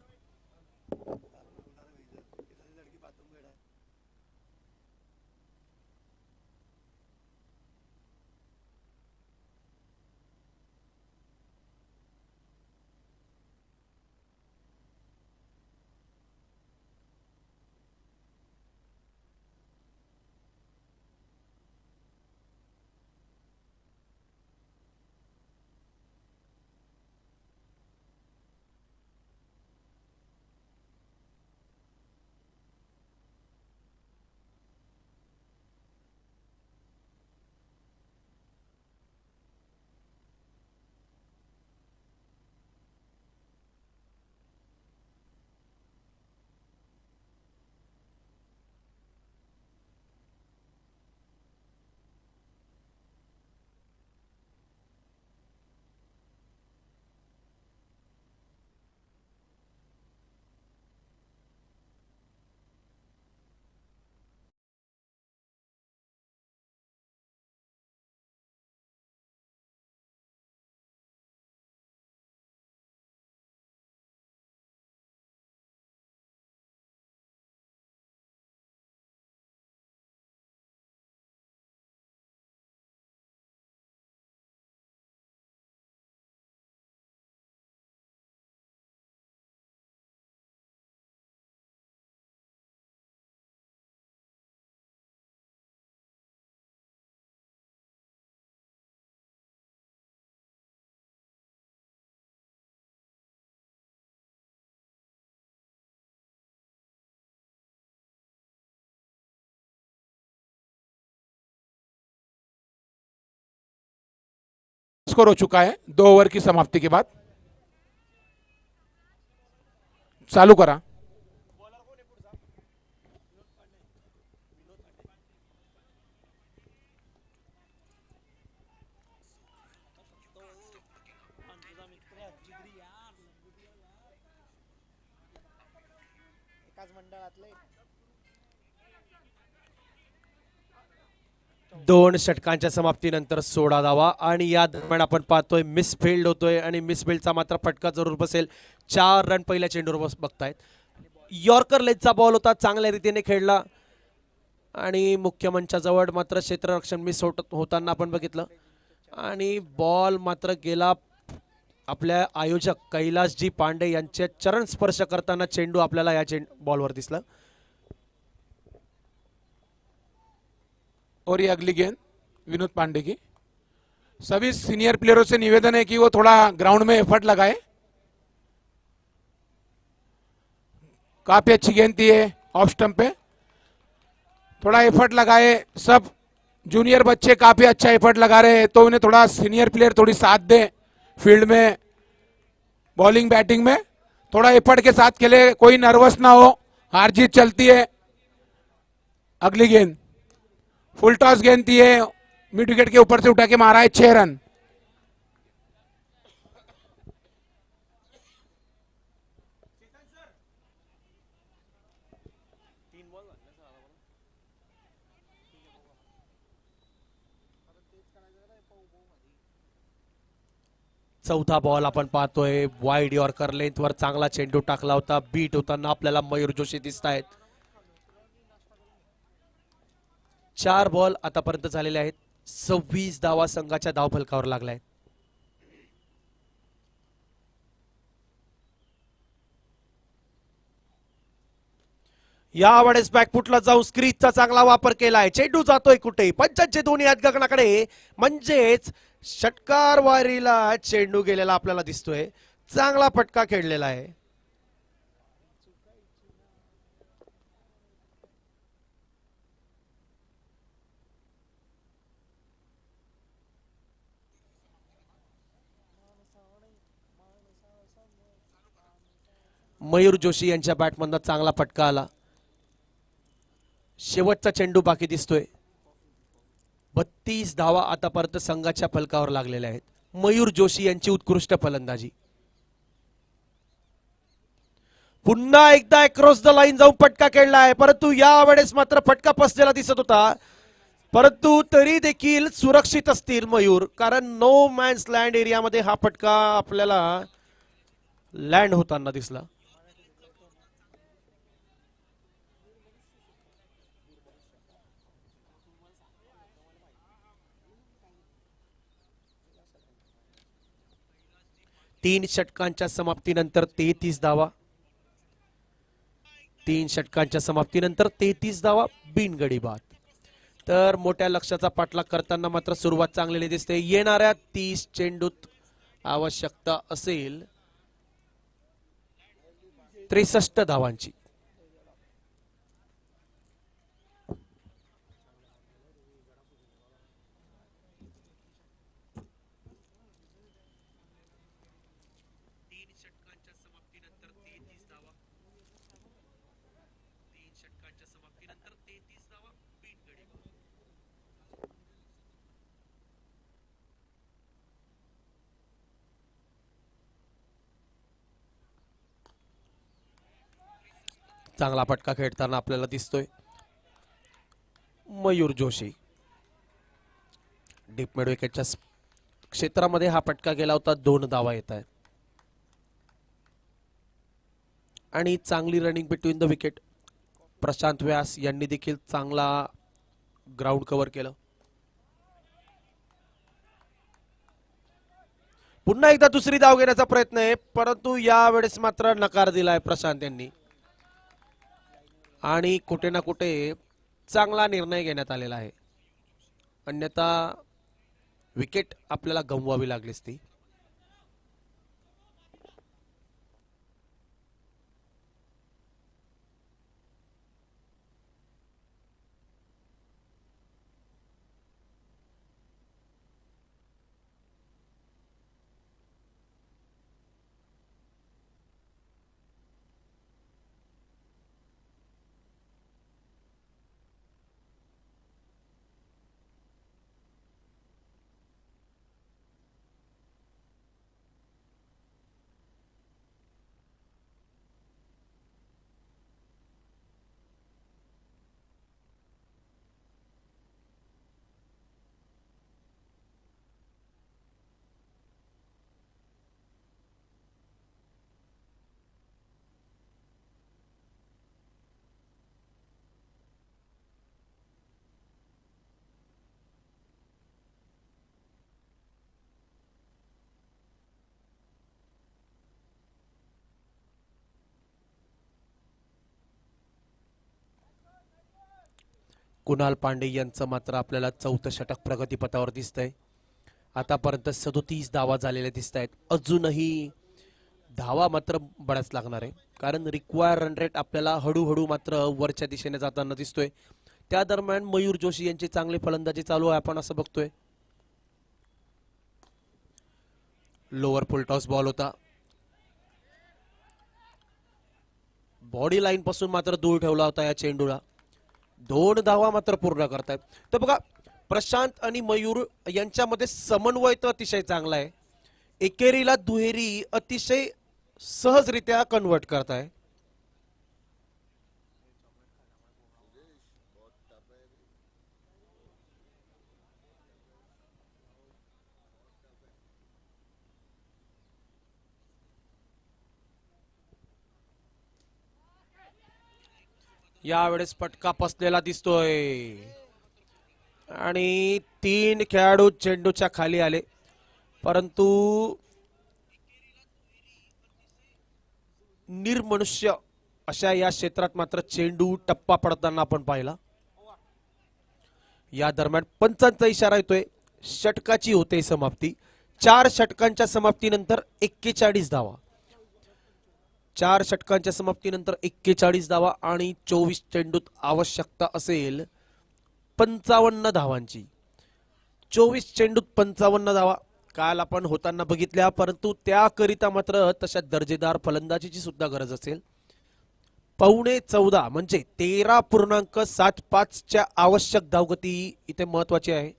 स्कोर हो चुका है 2 ओवर की समाप्ति के बाद। चालू करा। दोन षटकांच्या समाप्तीनंतर 16 धावा आणि या दरम्यान आपण पाहतोय मिसफिल्ड होतोय आणि मिसफिल्डचा मात्र फटका जरूर बसेल। 4 रन पहिल्या चेंडूवर बघतायत। यॉर्कर लेगचा बॉल होता, चांगल्या रीतीने खेळला आणि मुख्य मंचाजवळ मात्र क्षेत्ररक्षण मिस होताना आपण बघितलं आणि बॉल मात्र गेला आपल्या आयोजक कैलासजी पांडे यांचे चरण स्पर्श करताना चेंडू आपल्याला या बॉलवर दिसला। और ये अगली गेंद विनोद पांडे की। सभी सीनियर प्लेयरों से निवेदन है कि वो थोड़ा ग्राउंड में एफर्ट लगाए। काफी अच्छी गेंद थी है ऑफ स्टंप पे, थोड़ा एफर्ट लगाए। सब जूनियर बच्चे काफी अच्छा एफर्ट लगा रहे हैं, तो उन्हें थोड़ा सीनियर प्लेयर थोड़ी साथ दें। फील्ड में बॉलिंग बैटिंग में थोड़ा एफर्ट के साथ खेले, कोई नर्वस ना हो, हार जीत चलती है। अगली गेंद फुल टॉस गेंद थी है, मिड विकेट के ऊपर से उठा के मारा है, 6 रन। चौथा बॉल आपण पाहतोय वाईड यॉर्कर लेंथवर चांगला चेंडू टाकला होता, बीट होताना आपल्याला मयूर जोशी दिसत आहेत। 4 बॉल आतापर्यंत झालेले आहेत, 26 धावा संघाच्या धावफलकावर लागलाय। यावेळेस बॅकफुटला जाऊन स्क्रीजचा चांगला वापर केलाय, चेंडू जातोय कुठे पंचांचे दोन्ही हात गगनाकडे, म्हणजेच षटकार वारीला चेंडू गेलेला आपल्याला दिसतोय। चांगला फटका खेळलेला आहे। मयूर जोशी यांच्या बॅटमधनं चांगला फटका आला। शेवटचा चेंडू बाकी दिसतोय। 32 धावा आतापर्यंत संघाच्या फलकावर लागलेल्या आहेत। मयूर जोशी यांची उत्कृष्ट फलंदाजी। पुन्हा एकदा क्रॉस द लाईन जाऊन फटका खेळलाय, परंतु यावेळेस मात्र फटका फसलेला दिसत होता, परंतु तरी देखील सुरक्षित असतील मयूर, कारण नो मॅन्स लँड एरियामध्ये हा फटका आपल्याला लँड होताना दिसला। तीन षटकांच्या समाप्तीनंतर 33 धावा, 3 षटकांच्या समाप्तीनंतर 33 धावा बिनगडी बाद। तर मोठ्या लक्ष्याचा पाठलाग करताना मात्र सुरुवात चांगली दिसते। येणाऱ्या 30 चेंडूत आवश्यकता असेल 63 धावांची। चांगला फटका खेळताना आपल्याला दिसतोय मयूर जोशी। डीप मिड विकेटच्या क्षेत्रामध्ये हा फटका गेला होता, 2 धावा येत आहेत आणि चांगली running between the wicket. Prashant Vyas यांनी देखील चांगला ग्राउंड कव्हर केलं। पुन्हा एकदा दुसरी धाव घेण्याचा प्रयत्न आहे, परंतु यावेळेस मात्र नकार दिलाय प्रशांत यांनी आणि कुठे ना कुठे चांगला निर्णय घेण्यात आलेला आहे, अन्यथा विकेट आपल्याला गमवावी लागली असती। कुणाल पांडे यांचं मात्र आपल्याला चौथं षटक प्रगतीपथावर दिसतंय. आतापर्यंत 37 धावा झालेल्या दिसत आहेत. अजूनही धावा मात्र बऱ्याच लागणार आहे, कारण रिक्वायर रन रेट आपल्याला हळूहळू मात्र वरच्या दिशेने जाताना दिसतोय. त्या दरम्यान मयूर जोशी यांची चांगली फलंदाजी चालू आहे, आपण असं बघतोय. लोअर फुल टॉस बॉल होता. बॉडी लाईन पासून मात्र दूर ठेवला होता या चेंडूला. 2 धावा मात्र पूर्ण करतायत. तर बघा, प्रशांत आणि मयूर यांच्यामध्ये समन्वय तर अतिशय चांगला आहे. एकेरीला दुहेरी अतिशय सहजरित्या कन्वर्ट करताय. यावेळेस फटका फसलेला दिसतोय आणि 3 खेळाडू चेंडूच्या खाली आले, परंतु निर्मनुष्य अशा या क्षेत्रात मात्र चेंडू टप्पा पडताना आपण पाहिला. या दरम्यान पंचांचा इशारा येतोय. षटकाची होते समाप्ती. 4 षटकांच्या समाप्तीनंतर 41 धावा. 4 षटकांच्या समाप्तीनंतर 41 धावा आणि 24 चेंडूत आवश्यकता असेल 55 धावांची. 24 चेंडूत 55 धावा काल आपण होताना बघितल्या, परंतु त्याकरिता मात्र तशा दर्जेदार फलंदाजीची सुद्धा गरज असेल. 14.25 म्हणजे 13.75 च्या आवश्यक धावगती इथे महत्वाची आहे.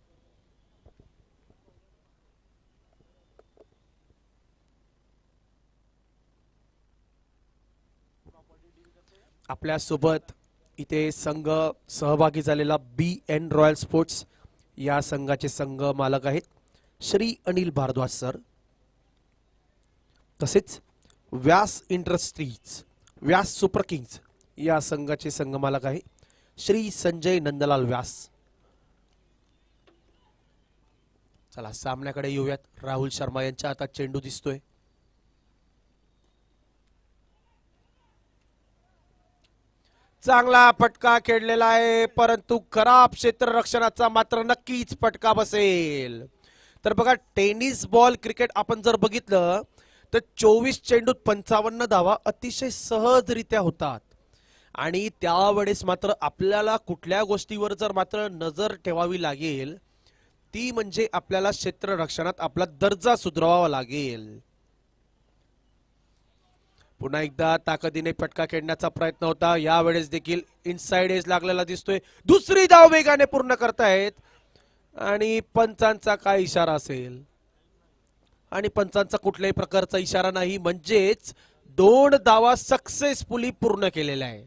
आपल्या सोबत इथे संघ सहभागी झालेला BN रॉयल स्पोर्ट्स या संघाचे संघ मालक आहेत श्री अनिल भारद्वाज सर. तसेच व्यास इंडस्ट्रीज, व्यास सुपर किंग्स या संघाचे संघ मालक आहे श्री संजय नंदलाल व्यास. चला सामन्याकडे येऊयात. राहुल शर्मा यांच्या हातात चेंडू दिसतोय. चांगला फटका खेळलेला आहे, परंतु खराब क्षेत्ररक्षणाचा मात्र नक्कीच फटका बसेल. तर बघा, टेनिस बॉल क्रिकेट आपण जर बघितलं तर 24 चेंडूत 55 धावा अतिशय सहजरित्या होतात. आणि त्यावेळेस मात्र आपल्याला कुठल्या गोष्टीवर जर मात्र नजर ठेवावी लागेल ती म्हणजे आपल्याला क्षेत्ररक्षणात आपला दर्जा सुधारावा लागेल. पुन्हा एकदा ताकदीने फटका खेळण्याचा प्रयत्न होता. यावेळेस देखील इनसाइड एज लागलेला दिसतोय. दुसरी धाव वेगाने पूर्ण करतायत आणि पंचांचा काय इशारा असेल? आणि पंचांचा कुठल्याही प्रकारचा इशारा नाही, म्हणजेच 2 धावा सक्सेसफुली पूर्ण केलेल्या आहे.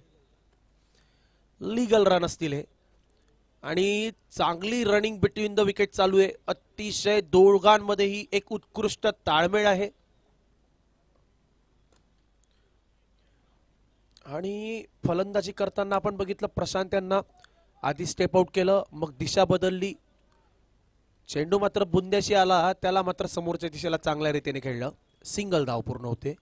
लीगल रन असतील हे. आणि चांगली रनिंग बिटवीन द विकेट चालू आहे. अतिशय दोघांमध्येही एक उत्कृष्ट ताळमेळ आहे. आणि फलंदाजी करताना आपण बघितलं, प्रशांत यांना आधी स्टेप आउट केलं, मग दिशा बदलली. चेंडू मात्र बुंद्याशी आला, त्याला मात्र समोरच्या दिशेला चांगल्या रीतीने खेळलं. सिंगल धाव पूर्ण होते.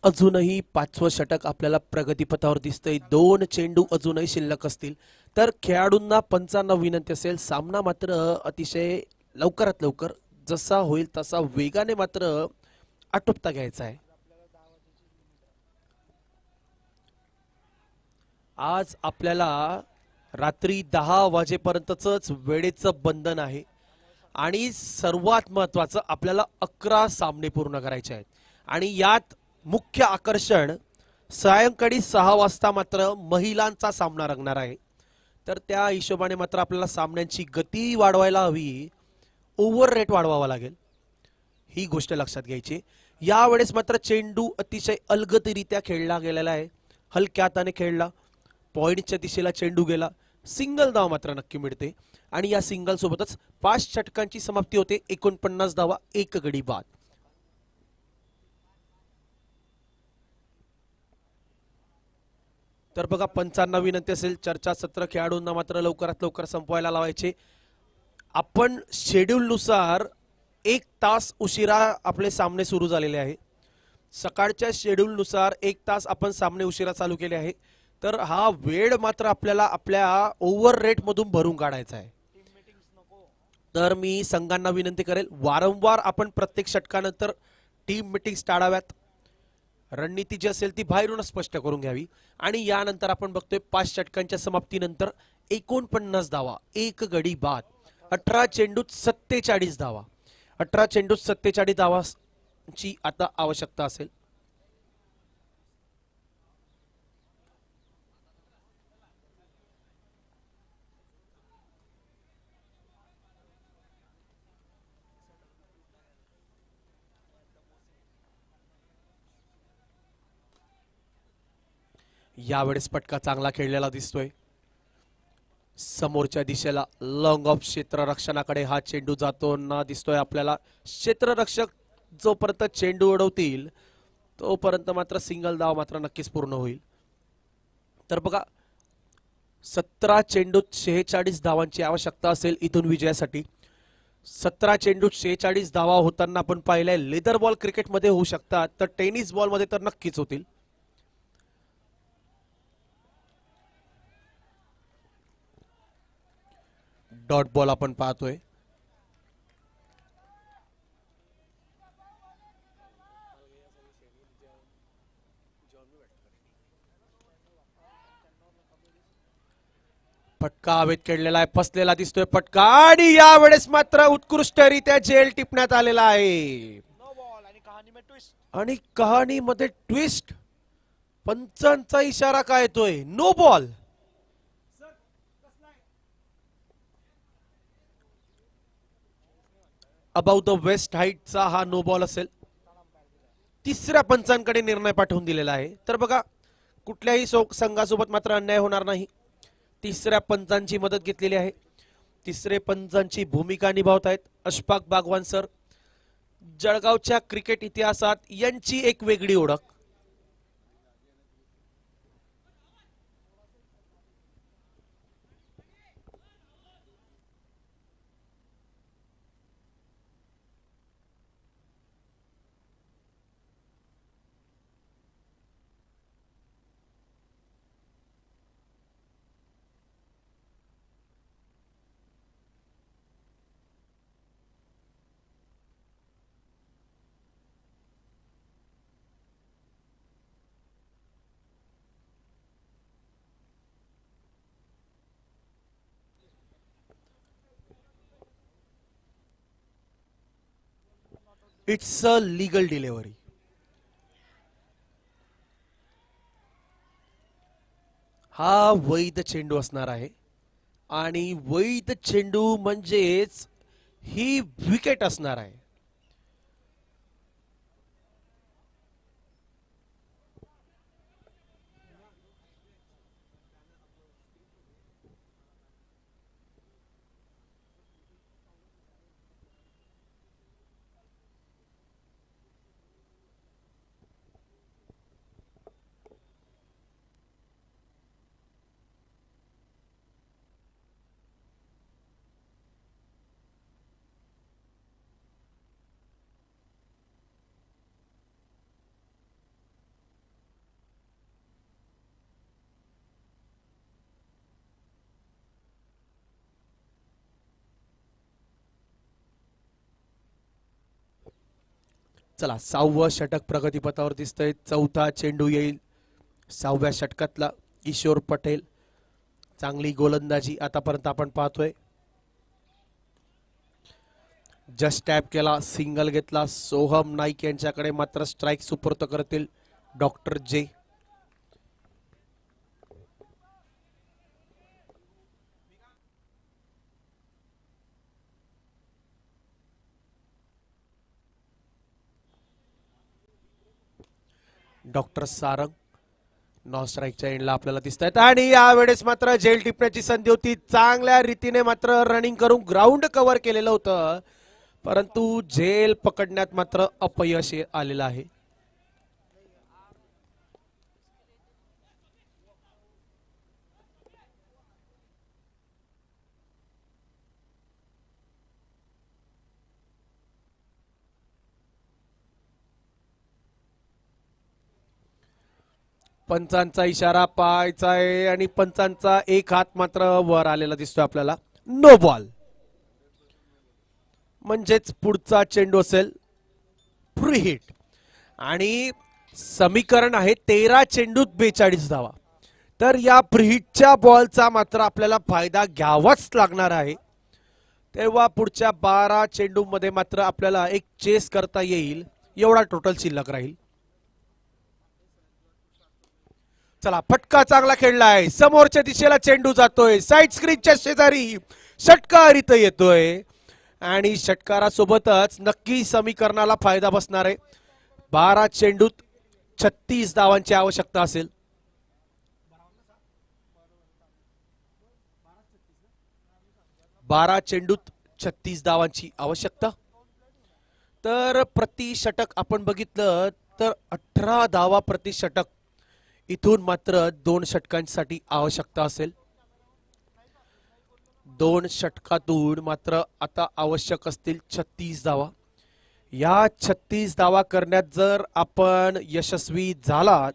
अजूनही 5वं षटक आपल्याला प्रगतीपथावर दिसतंय. 2 चेंडू अजूनही शिल्लक असतील तर खेळाडूंना पंचांना विनंती असेल, सामना मात्र अतिशय लवकरात लवकर जसा होईल तसा वेगाने मात्र आटोपता घ्यायचा आहे. आज आपल्याला रात्री 10 वाजेपर्यंतच वेळेचं बंधन आहे आणि सर्वात महत्वाचं आपल्याला 11 सामने पूर्ण करायचे आहेत आणि यात मुख्य आकर्षण सायंकाळी 6 वाजता मात्र महिलांचा सामना रंगणार आहे. तर त्या हिशोबाने मात्र आपल्याला सामन्यांची गती वाढवायला हवी, ओव्हर रेट वाढवावा लागेल, ही गोष्ट लक्षात घ्यायची. यावेळेस मात्र चेंडू अतिशय अलगदरित्या खेळला गेलेला आहे, हलक्या हाताने खेळला, पॉइंटच्या दिशेला चेंडू गेला, सिंगल धाव मात्र नक्की मिळते आणि या सिंगल सोबतच 5 षटकांची समाप्ती होते. 49 धावा, 1 गडी बाद. तर बघा पंचांना विनंती असेल, चर्चासत्र खेळाडूंना मात्र लवकरात लवकर संपवायला लावायचे. आपण शेड्यूल नुसार 1 तास उशिरा आपले सामने सुरू झालेले आहे. सकाळच्या शेड्यूल नुसार 1 तास आपण सामने उशिरा चालू केले आहे. तर हा वेळ मात्र आपल्याला आपल्या ओव्हर रेट मधून भरून काढायचा आहे. तर मी संघांना विनंती करेल, वारंवार आपण प्रत्येक षटकानंतर टीम मीटिंग्स टाळाव्यात. रणनीती जी असेल ती बाहेरूनच स्पष्ट करून घ्यावी आणि यानंतर आपण बघतोय 5 षटकांच्या समाप्तीनंतर 49 धावा, 1 गडी बाद, 18 चेंडूत 47 धावा. 18 चेंडूत 47 धावांची आता आवश्यकता असेल. यावेळेस पटका चांगला खेळलेला दिसतोय. समोरच्या दिशेला लॉंग ऑफ क्षेत्ररक्षणाकडे हा चेंडू जातो ना दिसतोय आपल्याला. क्षेत्ररक्षक जोपर्यंत चेंडू उडवतील तोपर्यंत मात्र सिंगल धाव मात्र नक्कीच पूर्ण होईल. तर बघा 17 चेंडूत 46 धावांची आवश्यकता असेल इथून विजयासाठी. 17 चेंडूत 46 धावा होताना आपण पाहिलंय. लेदर बॉल क्रिकेटमध्ये होऊ शकतात, तर टेनिस बॉल मध्ये तर नक्कीच होतील. डॉट बॉल आपण पाहतोय. फटका हवेत खेळलेला आहे, फसलेला दिसतोय फटका आणि यावेळेस मात्र उत्कृष्टरित्या झेल टिपण्यात आलेला आहे आणि कहाणीमध्ये ट्विस्ट. पंचांचा इशारा काय येतोय? No ball. About the waist हाईटचा हा नो बॉल असेल. तिसऱ्या पंचांकडे निर्णय पाठवून दिलेला आहे. तर बघा कुठल्याही संघासोबत मात्र अन्याय होणार नाही. तिसऱ्या पंचांची मदत घेतलेली आहे. तिसरे पंचांची भूमिका निभावत आहेत अशफाक बागवान सर. जळगावच्या क्रिकेट इतिहासात यांची एक वेगळी ओळख. It's a legal delivery. हा वैध चेंडू असणार आहे आणि वैध चेंडू म्हणजेच ही विकेट असणार आहे. चला 6वं षटक प्रगतीपथावर दिसतंय. 4था चेंडू येईल 6व्या षटकातला. किशोर पटेल चांगली गोलंदाजी आतापर्यंत आपण पाहतोय. जस्ट टॅप केला, सिंगल घेतला. सोहम नाईक यांच्याकडे मात्र स्ट्राईक सुपूर्द करतील डॉक्टर जे. डॉक्टर सारंग नॉन स्ट्राईकच्या एंडला आपल्याला दिसत आहेत आणि यावेळेस मात्र झेल टिपण्याची संधी होती. चांगल्या रीतीने मात्र रनिंग करून ग्राउंड कव्हर केलेलं होतं, परंतु झेल पकडण्यात मात्र अपयश आलेलं आहे. पंचांचा इशारा पाहायचा आहे आणि पंचांचा एक हात मात्र वर आलेला दिसतोय आपल्याला. नो बॉल, म्हणजेच पुढचा चेंडू असेल फ्री हिट. आणि समीकरण आहे 13 चेंडूत 42 धावा. तर या फ्री हिटच्या बॉलचा मात्र आपल्याला फायदा घ्यावाच लागणार आहे. तेव्हा पुढच्या 12 चेंडूमध्ये मात्र आपल्याला एक चेस करता येईल, एवढा टोटल शिल्लक राहील. चला, फटका चांगला खेळलाय. समोरच्या दिशेला चेंडू जातोय, साइड स्क्रीनच्या शेजारी षटकार इथं येतोय आणि षटकारासोबतच नक्की समीकरणाला फायदा बसणार आहे. 12 चेंडूत 36 धावांची आवश्यकता असेल. बारा चेंडूत 36 धावांची आवश्यकता. तर प्रति षटक आपण बघितलं तर 18 धावा प्रति षटक इथून मात्र 2 षटकांसाठी आवश्यकता असेल. 2 षटकातून मात्र आता आवश्यक असतील 36 धावा. या 36 धावा करण्यात जर आपण यशस्वी झालात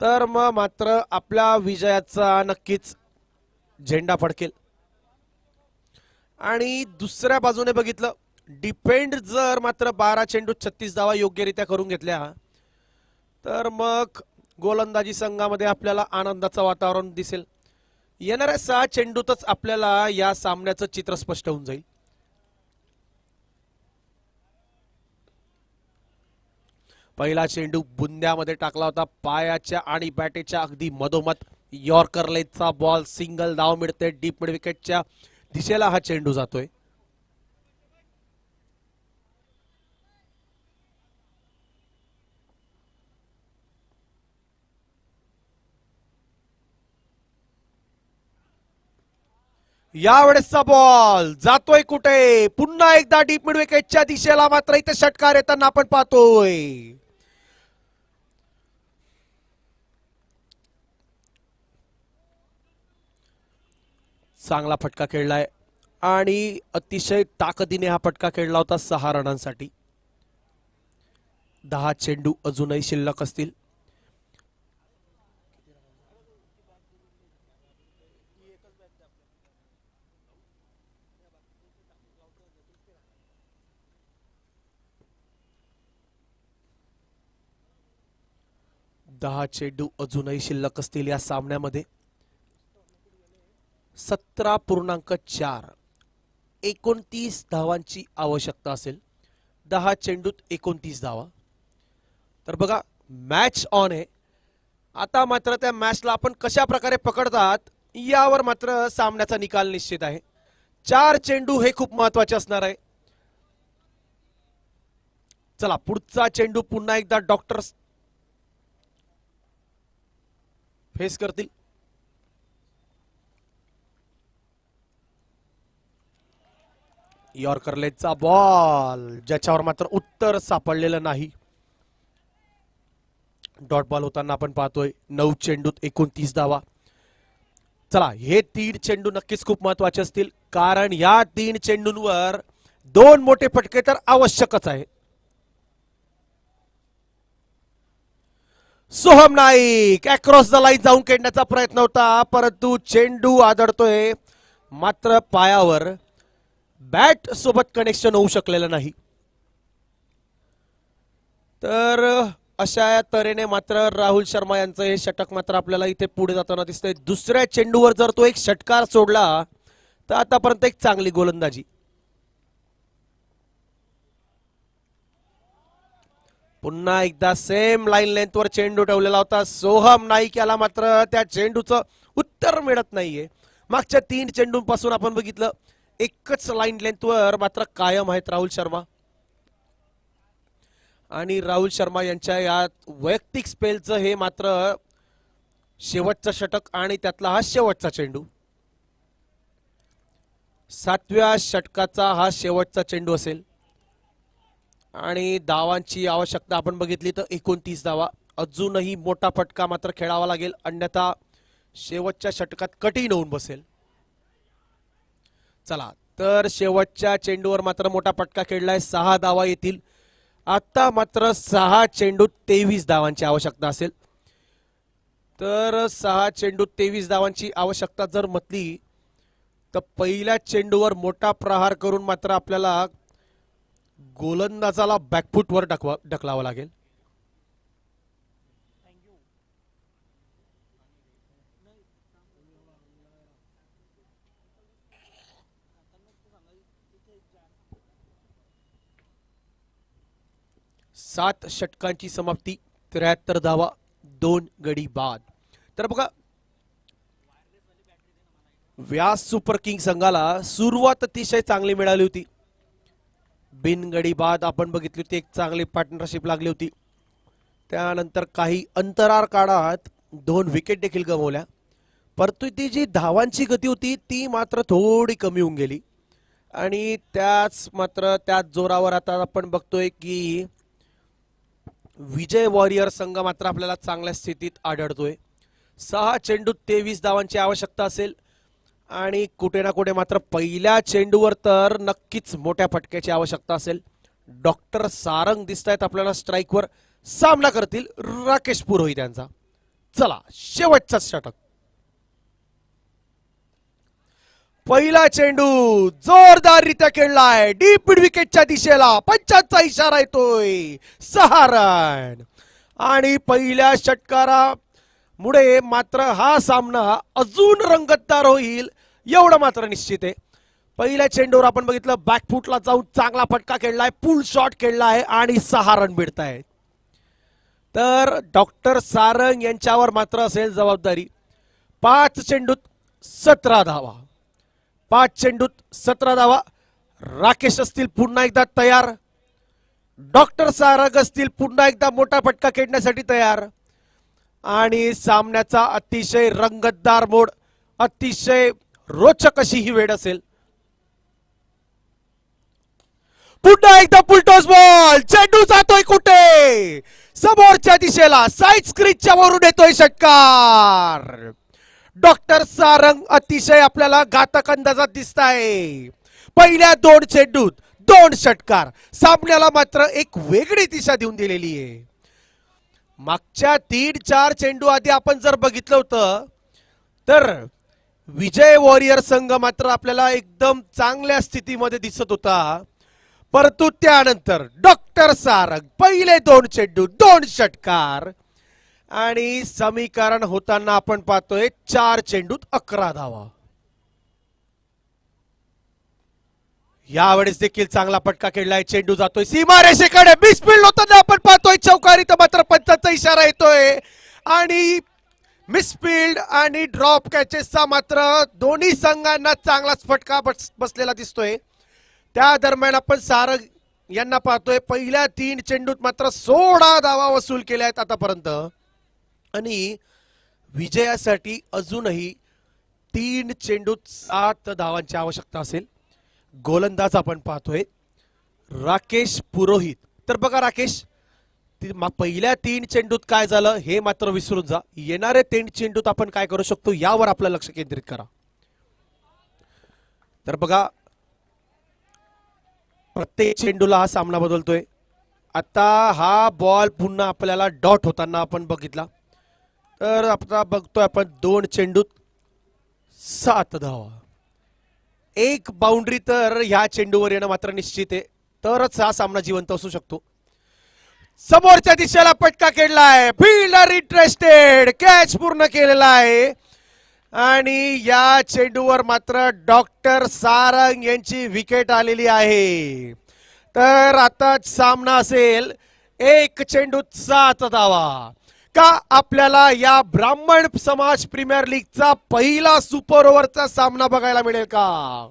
तर मग मात्र आपल्या विजयाचा नक्कीच झेंडा फडकेल. आणि दुसऱ्या बाजूने बघितलं, डिपेंड जर मात्र 12 चेंडूत 36 धावा योग्यरित्या करून घेतल्या तर मग गोलंदाजी संघामध्ये आपल्याला आनंदाचं वातावरण दिसेल. येणाऱ्या 6 चेंडूतच आपल्याला या सामन्याचं चित्र स्पष्ट होऊन जाईल. पहिला चेंडू बुंद्यामध्ये टाकला होता, पायाच्या आणि बॅटेच्या अगदी मधोमध. यॉर्कर लेगचा बॉल, सिंगल धाव मिळते. डीप मिड विकेटच्या दिशेला हा चेंडू जातोय. यावेळेसचा बॉल जातोय कुठे? पुन्हा एकदा डीप मिड विकेटच्या दिशेला, मात्र इथे षटकार येताना आपण पाहतोय. चांगला फटका खेळलाय आणि अतिशय ताकदीने हा फटका खेळला होता 6 रनांसाठी. 10 चेंडू अजूनही शिल्लक असतील. दहा चेंडू अजूनही शिल्लक असतील या सामन्यामध्ये. 17.4 29 धावांची आवश्यकता असेल. 10 चेंडूत 29 धावा. तर बघा, मॅच ऑन आहे. आता मात्र त्या मॅचला आपण कशा प्रकारे पकडतात यावर मात्र सामन्याचा निकाल निश्चित आहे. 4 चेंडू हे खूप महत्वाचे असणार आहे. चला, पुढचा चेंडू पुन्हा एकदा डॉक्टर फेस करतील. यॉर्कर लेगचा बॉल, ज्याच्यावर मात्र उत्तर सापडलेलं नाही. डॉट बॉल होताना आपण पाहतोय. 9 चेंडूत 29 धावा. चला, हे 3 चेंडू नक्कीच खूप महत्वाचे असतील, कारण या 3 चेंडूंवर 2 मोठे फटके तर आवश्यकच आहे. Soham Naik across the line जाऊन खेळण्याचा प्रयत्न होता, परंतु चेंडू आदळतोय. मात्र पायावर बॅट सोबत कनेक्शन होऊ शकलेलं नाही. तर अशा तऱ्हेने मात्र राहुल शर्मा यांचं हे षटक मात्र आपल्याला इथे पुढे जाताना दिसतंय. दुसऱ्या चेंडूवर जर तो एक षटकार सोडला तर आतापर्यंत एक चांगली गोलंदाजी. पुन्हा एकदा सेम लाईन लेंथवर चेंडू ठेवलेला होता. सोहम नाईक याला मात्र त्या चेंडूचं उत्तर मिळत नाहीये. मागच्या 3 चेंडूंपासून आपण बघितलं एकच लाईन लेंथवर मात्र कायम आहेत राहुल शर्मा. आणि राहुल शर्मा यांच्या या वैयक्तिक स्पेलचं हे मात्र शेवटचं षटक आणि त्यातला हा शेवटचा चेंडू. 7व्या षटकाचा हा शेवटचा चेंडू असेल आणि धावांची आवश्यकता आपण बघितली तर 29 धावा. अजूनही मोठा फटका मात्र खेळावा लागेल, अन्यथा शेवटच्या षटकात कठीण होऊन बसेल. चला तर शेवटच्या चेंडूवर मात्र मोठा फटका खेळलाय. 6 धावा येतील. आता मात्र 6 चेंडूत 23 धावांची आवश्यकता असेल. तर 6 चेंडूत 23 धावांची आवश्यकता जर म्हटली तर पहिल्या चेंडूवर मोठा प्रहार करून मात्र आपल्याला गोलंदाजाला बॅकफुटवर ढकलावं लागेल. सात षटकांची समाप्ती, 73 धावा, 2 गडी बाद. तर बघा व्यास सुपर किंग संघाला सुरुवात अतिशय चांगली मिळाली होती. बिनगडी बाद आपण बघितली होती, एक चांगली पार्टनरशिप लागली होती. त्यानंतर काही अंतराळ काळात 2 विकेट देखील गमावल्या. परंतु ती जी धावांची गती होती ती मात्र थोडी कमी होऊन गेली आणि त्याच जोरावर आता आपण बघतोय की विजय वॉरियर संघ मात्र आपल्याला चांगल्या स्थितीत आढळतोय. 6 चेंडूत 23 धावांची आवश्यकता असेल आणि कुठे ना कुठे मात्र पहिल्या चेंडूवर तर नक्कीच मोठ्या फटक्याची आवश्यकता असेल. डॉक्टर सारंग दिसत आहेत आपल्याला स्ट्राईकवर. सामना करतील राकेश पुरोहित यांचा. चला शेवटचा षटक. पहिला चेंडू जोरदाररित्या खेळलाय डीप मिड विकेटच्या दिशेला. 5चा इशारा येतोय. 6 रन. आणि पहिल्या षटकारामुळे मात्र हा सामना अजून रंगतदार होईल एवढं मात्र निश्चित आहे. पहिल्या चेंडूवर आपण बघितलं बॅकफुटला जाऊन चांगला फटका खेळलाय, पुल शॉट खेळलाय आणि 6 रन मिळतायत. तर डॉक्टर सारंग यांच्यावर मात्र असेल जबाबदारी. 5 चेंडूत 17 धावा. 5 चेंडूत 17 धावा. राकेश असतील पुन्हा एकदा तयार. डॉक्टर सारंग असतील पुन्हा एकदा मोठा फटका खेळण्यासाठी तयार. आणि सामन्याचा अतिशय रंगतदार मोड, अतिशय रोचक अशी ही वेळ असेल. पुन्हा एकदा फुलटॉस बॉल. चेंडू जातोय कुठे? समोरच्या दिशेला. साईड स्क्रीनच्या वरून येतोय षटकार. डॉक्टर सारंग अतिशय आपल्याला घातक अंदाजात दिसत आहे. पहिल्या 2 चेंडूत 2 षटकार सामन्याला मात्र एक वेगळी दिशा देऊन दिलेली आहे. मागच्या 3-4 चेंडू आधी आपण जर बघितलं होतं तर विजय वॉरियर संघ मात्र आपल्याला एकदम चांगल्या स्थितीमध्ये दिसत होता. परंतु त्यानंतर डॉक्टर सारंग पहिले 2 चेंडू 2 षटकार आणि समीकरण होताना आपण पाहतोय 4 चेंडूत 11 धावा. यावेळेस देखील चांगला फटका खेळलाय. चेंडू जातोय सीमारेषेकडे. मिसफील्ड होताना आपण पाहतोय चौकारी तर मात्र 5चा इशारा येतोय आणि मिसफील्ड आणि ड्रॉप कॅचेसचा मात्र दोन्ही संघांना चांगलाच फटका बसलेला दिसतोय. त्या दरम्यान आपण सारंग यांना पाहतोय पहिल्या 3 चेंडूत मात्र 16 धावा वसूल केल्या आहेत आतापर्यंत आणि विजयासाठी अजूनही 3 चेंडूत 7 धावांची आवश्यकता असेल. गोलंदाज आपण पाहतोय राकेश पुरोहित. तर बघा राकेश, पहिल्या 3 चेंडूत काय झालं हे मात्र विसरून जा. येणारे 3 चेंडूत आपण काय करू शकतो यावर आपलं लक्ष केंद्रित करा. तर बघा प्रत्येक चेंडूला हा सामना बदलतोय. आता हा बॉल पुन्हा आपल्याला डॉट होताना आपण बघितला. तर आता बघतोय आपण 2 चेंडूत 7 धावा. 1 बाउंड्री तर ह्या चेंडूवर येणं मात्र निश्चित आहे. तरच हा सामना जिवंत असू शकतो. समोरच्या दिशेला फटका खेळलाय. Fielder interested. कॅच पूर्ण केलेला आहे आणि या चेंडूवर मात्र डॉक्टर सारंग यांची विकेट आलेली आहे. तर आता सामना असेल एक चेंडूत 7 धावा. का आपल्याला या ब्राह्मण समाज प्रीमियर लीगचा पहिला सुपर ओव्हरचा सामना बघायला मिळेल का?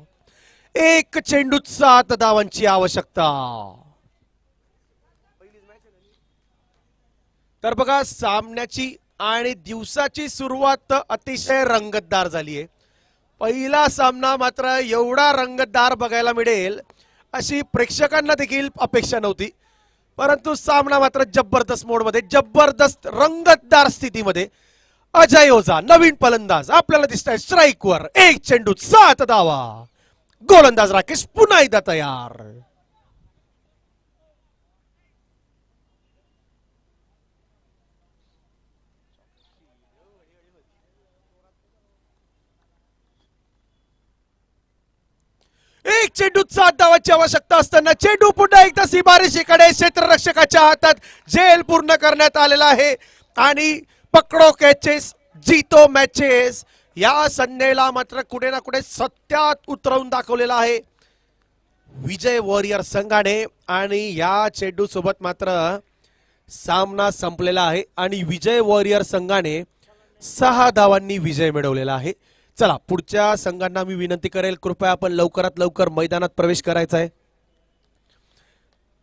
एक चेंडूत 7 धावांची आवश्यकता. तर बघा सामन्याची आणि दिवसाची सुरुवात अतिशय रंगतदार झाली आहे. पहिला सामना मात्र एवढा रंगतदार बघायला मिळेल अशी प्रेक्षकांना देखील अपेक्षा नव्हती. परंतु सामना मात्र जबरदस्त मोडमध्ये, जबरदस्त रंगतदार स्थितीमध्ये. अजय ओझा नवीन फलंदाज आपल्याला दिसतंय स्ट्राईकवर. एक चेंडूत 7 धावा. गोलंदाज राकेश पुन्हा एकदा तयार. एक चेंडूत 7 धावांची आवश्यकता असताना चेंडू पुन्हा एकदा सीमारेषेकडे क्षेत्ररक्षकाच्या हातात झेल पूर्ण करण्यात आलेला आहे. आणि पकडो कॅचेस जीतो मॅचेस या संज्ञेला मात्र कुठे ना कुठे सत्यात उतरवून दाखवलेला आहे विजय वॉरियर संघाने. आणि या चेंडू सोबत मात्र सामना संपलेला आहे आणि विजय वॉरियर संघाने 6 धावांनी विजय मिळवलेला आहे. चला पुढच्या संघांना मी विनंती करेल कृपया आपण लवकरात लवकर मैदानात प्रवेश करायचा आहे.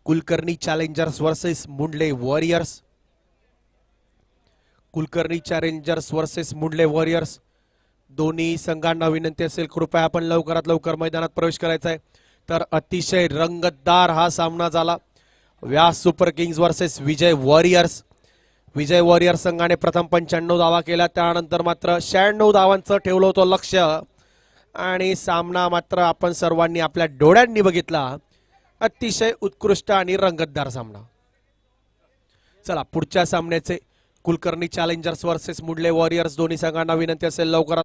Kulkarni challengers versus Mundle warriors. Kulkarni challengers versus Mundle warriors दोन्ही संघांना विनंती असेल कृपया आपण लवकरात लवकर मैदानात प्रवेश करायचा आहे. तर अतिशय रंगतदार हा सामना झाला. व्यास सुपर किंग्स वर्सेस विजय वॉरियर्स. विजय वॉरियर संघाने प्रथम 95 धावा केल्या, त्यानंतर मात्र 96 धावांचं ठेवलं होतं लक्ष आणि सामना मात्र आपण सर्वांनी आपल्या डोळ्यांनी बघितला. अतिशय उत्कृष्ट आणि रंगतदार सामना. चला पुढच्या सामन्याचे Kulkarni challengers versus Mundle warriors दोन्ही संघांना विनंती असेल लवकरात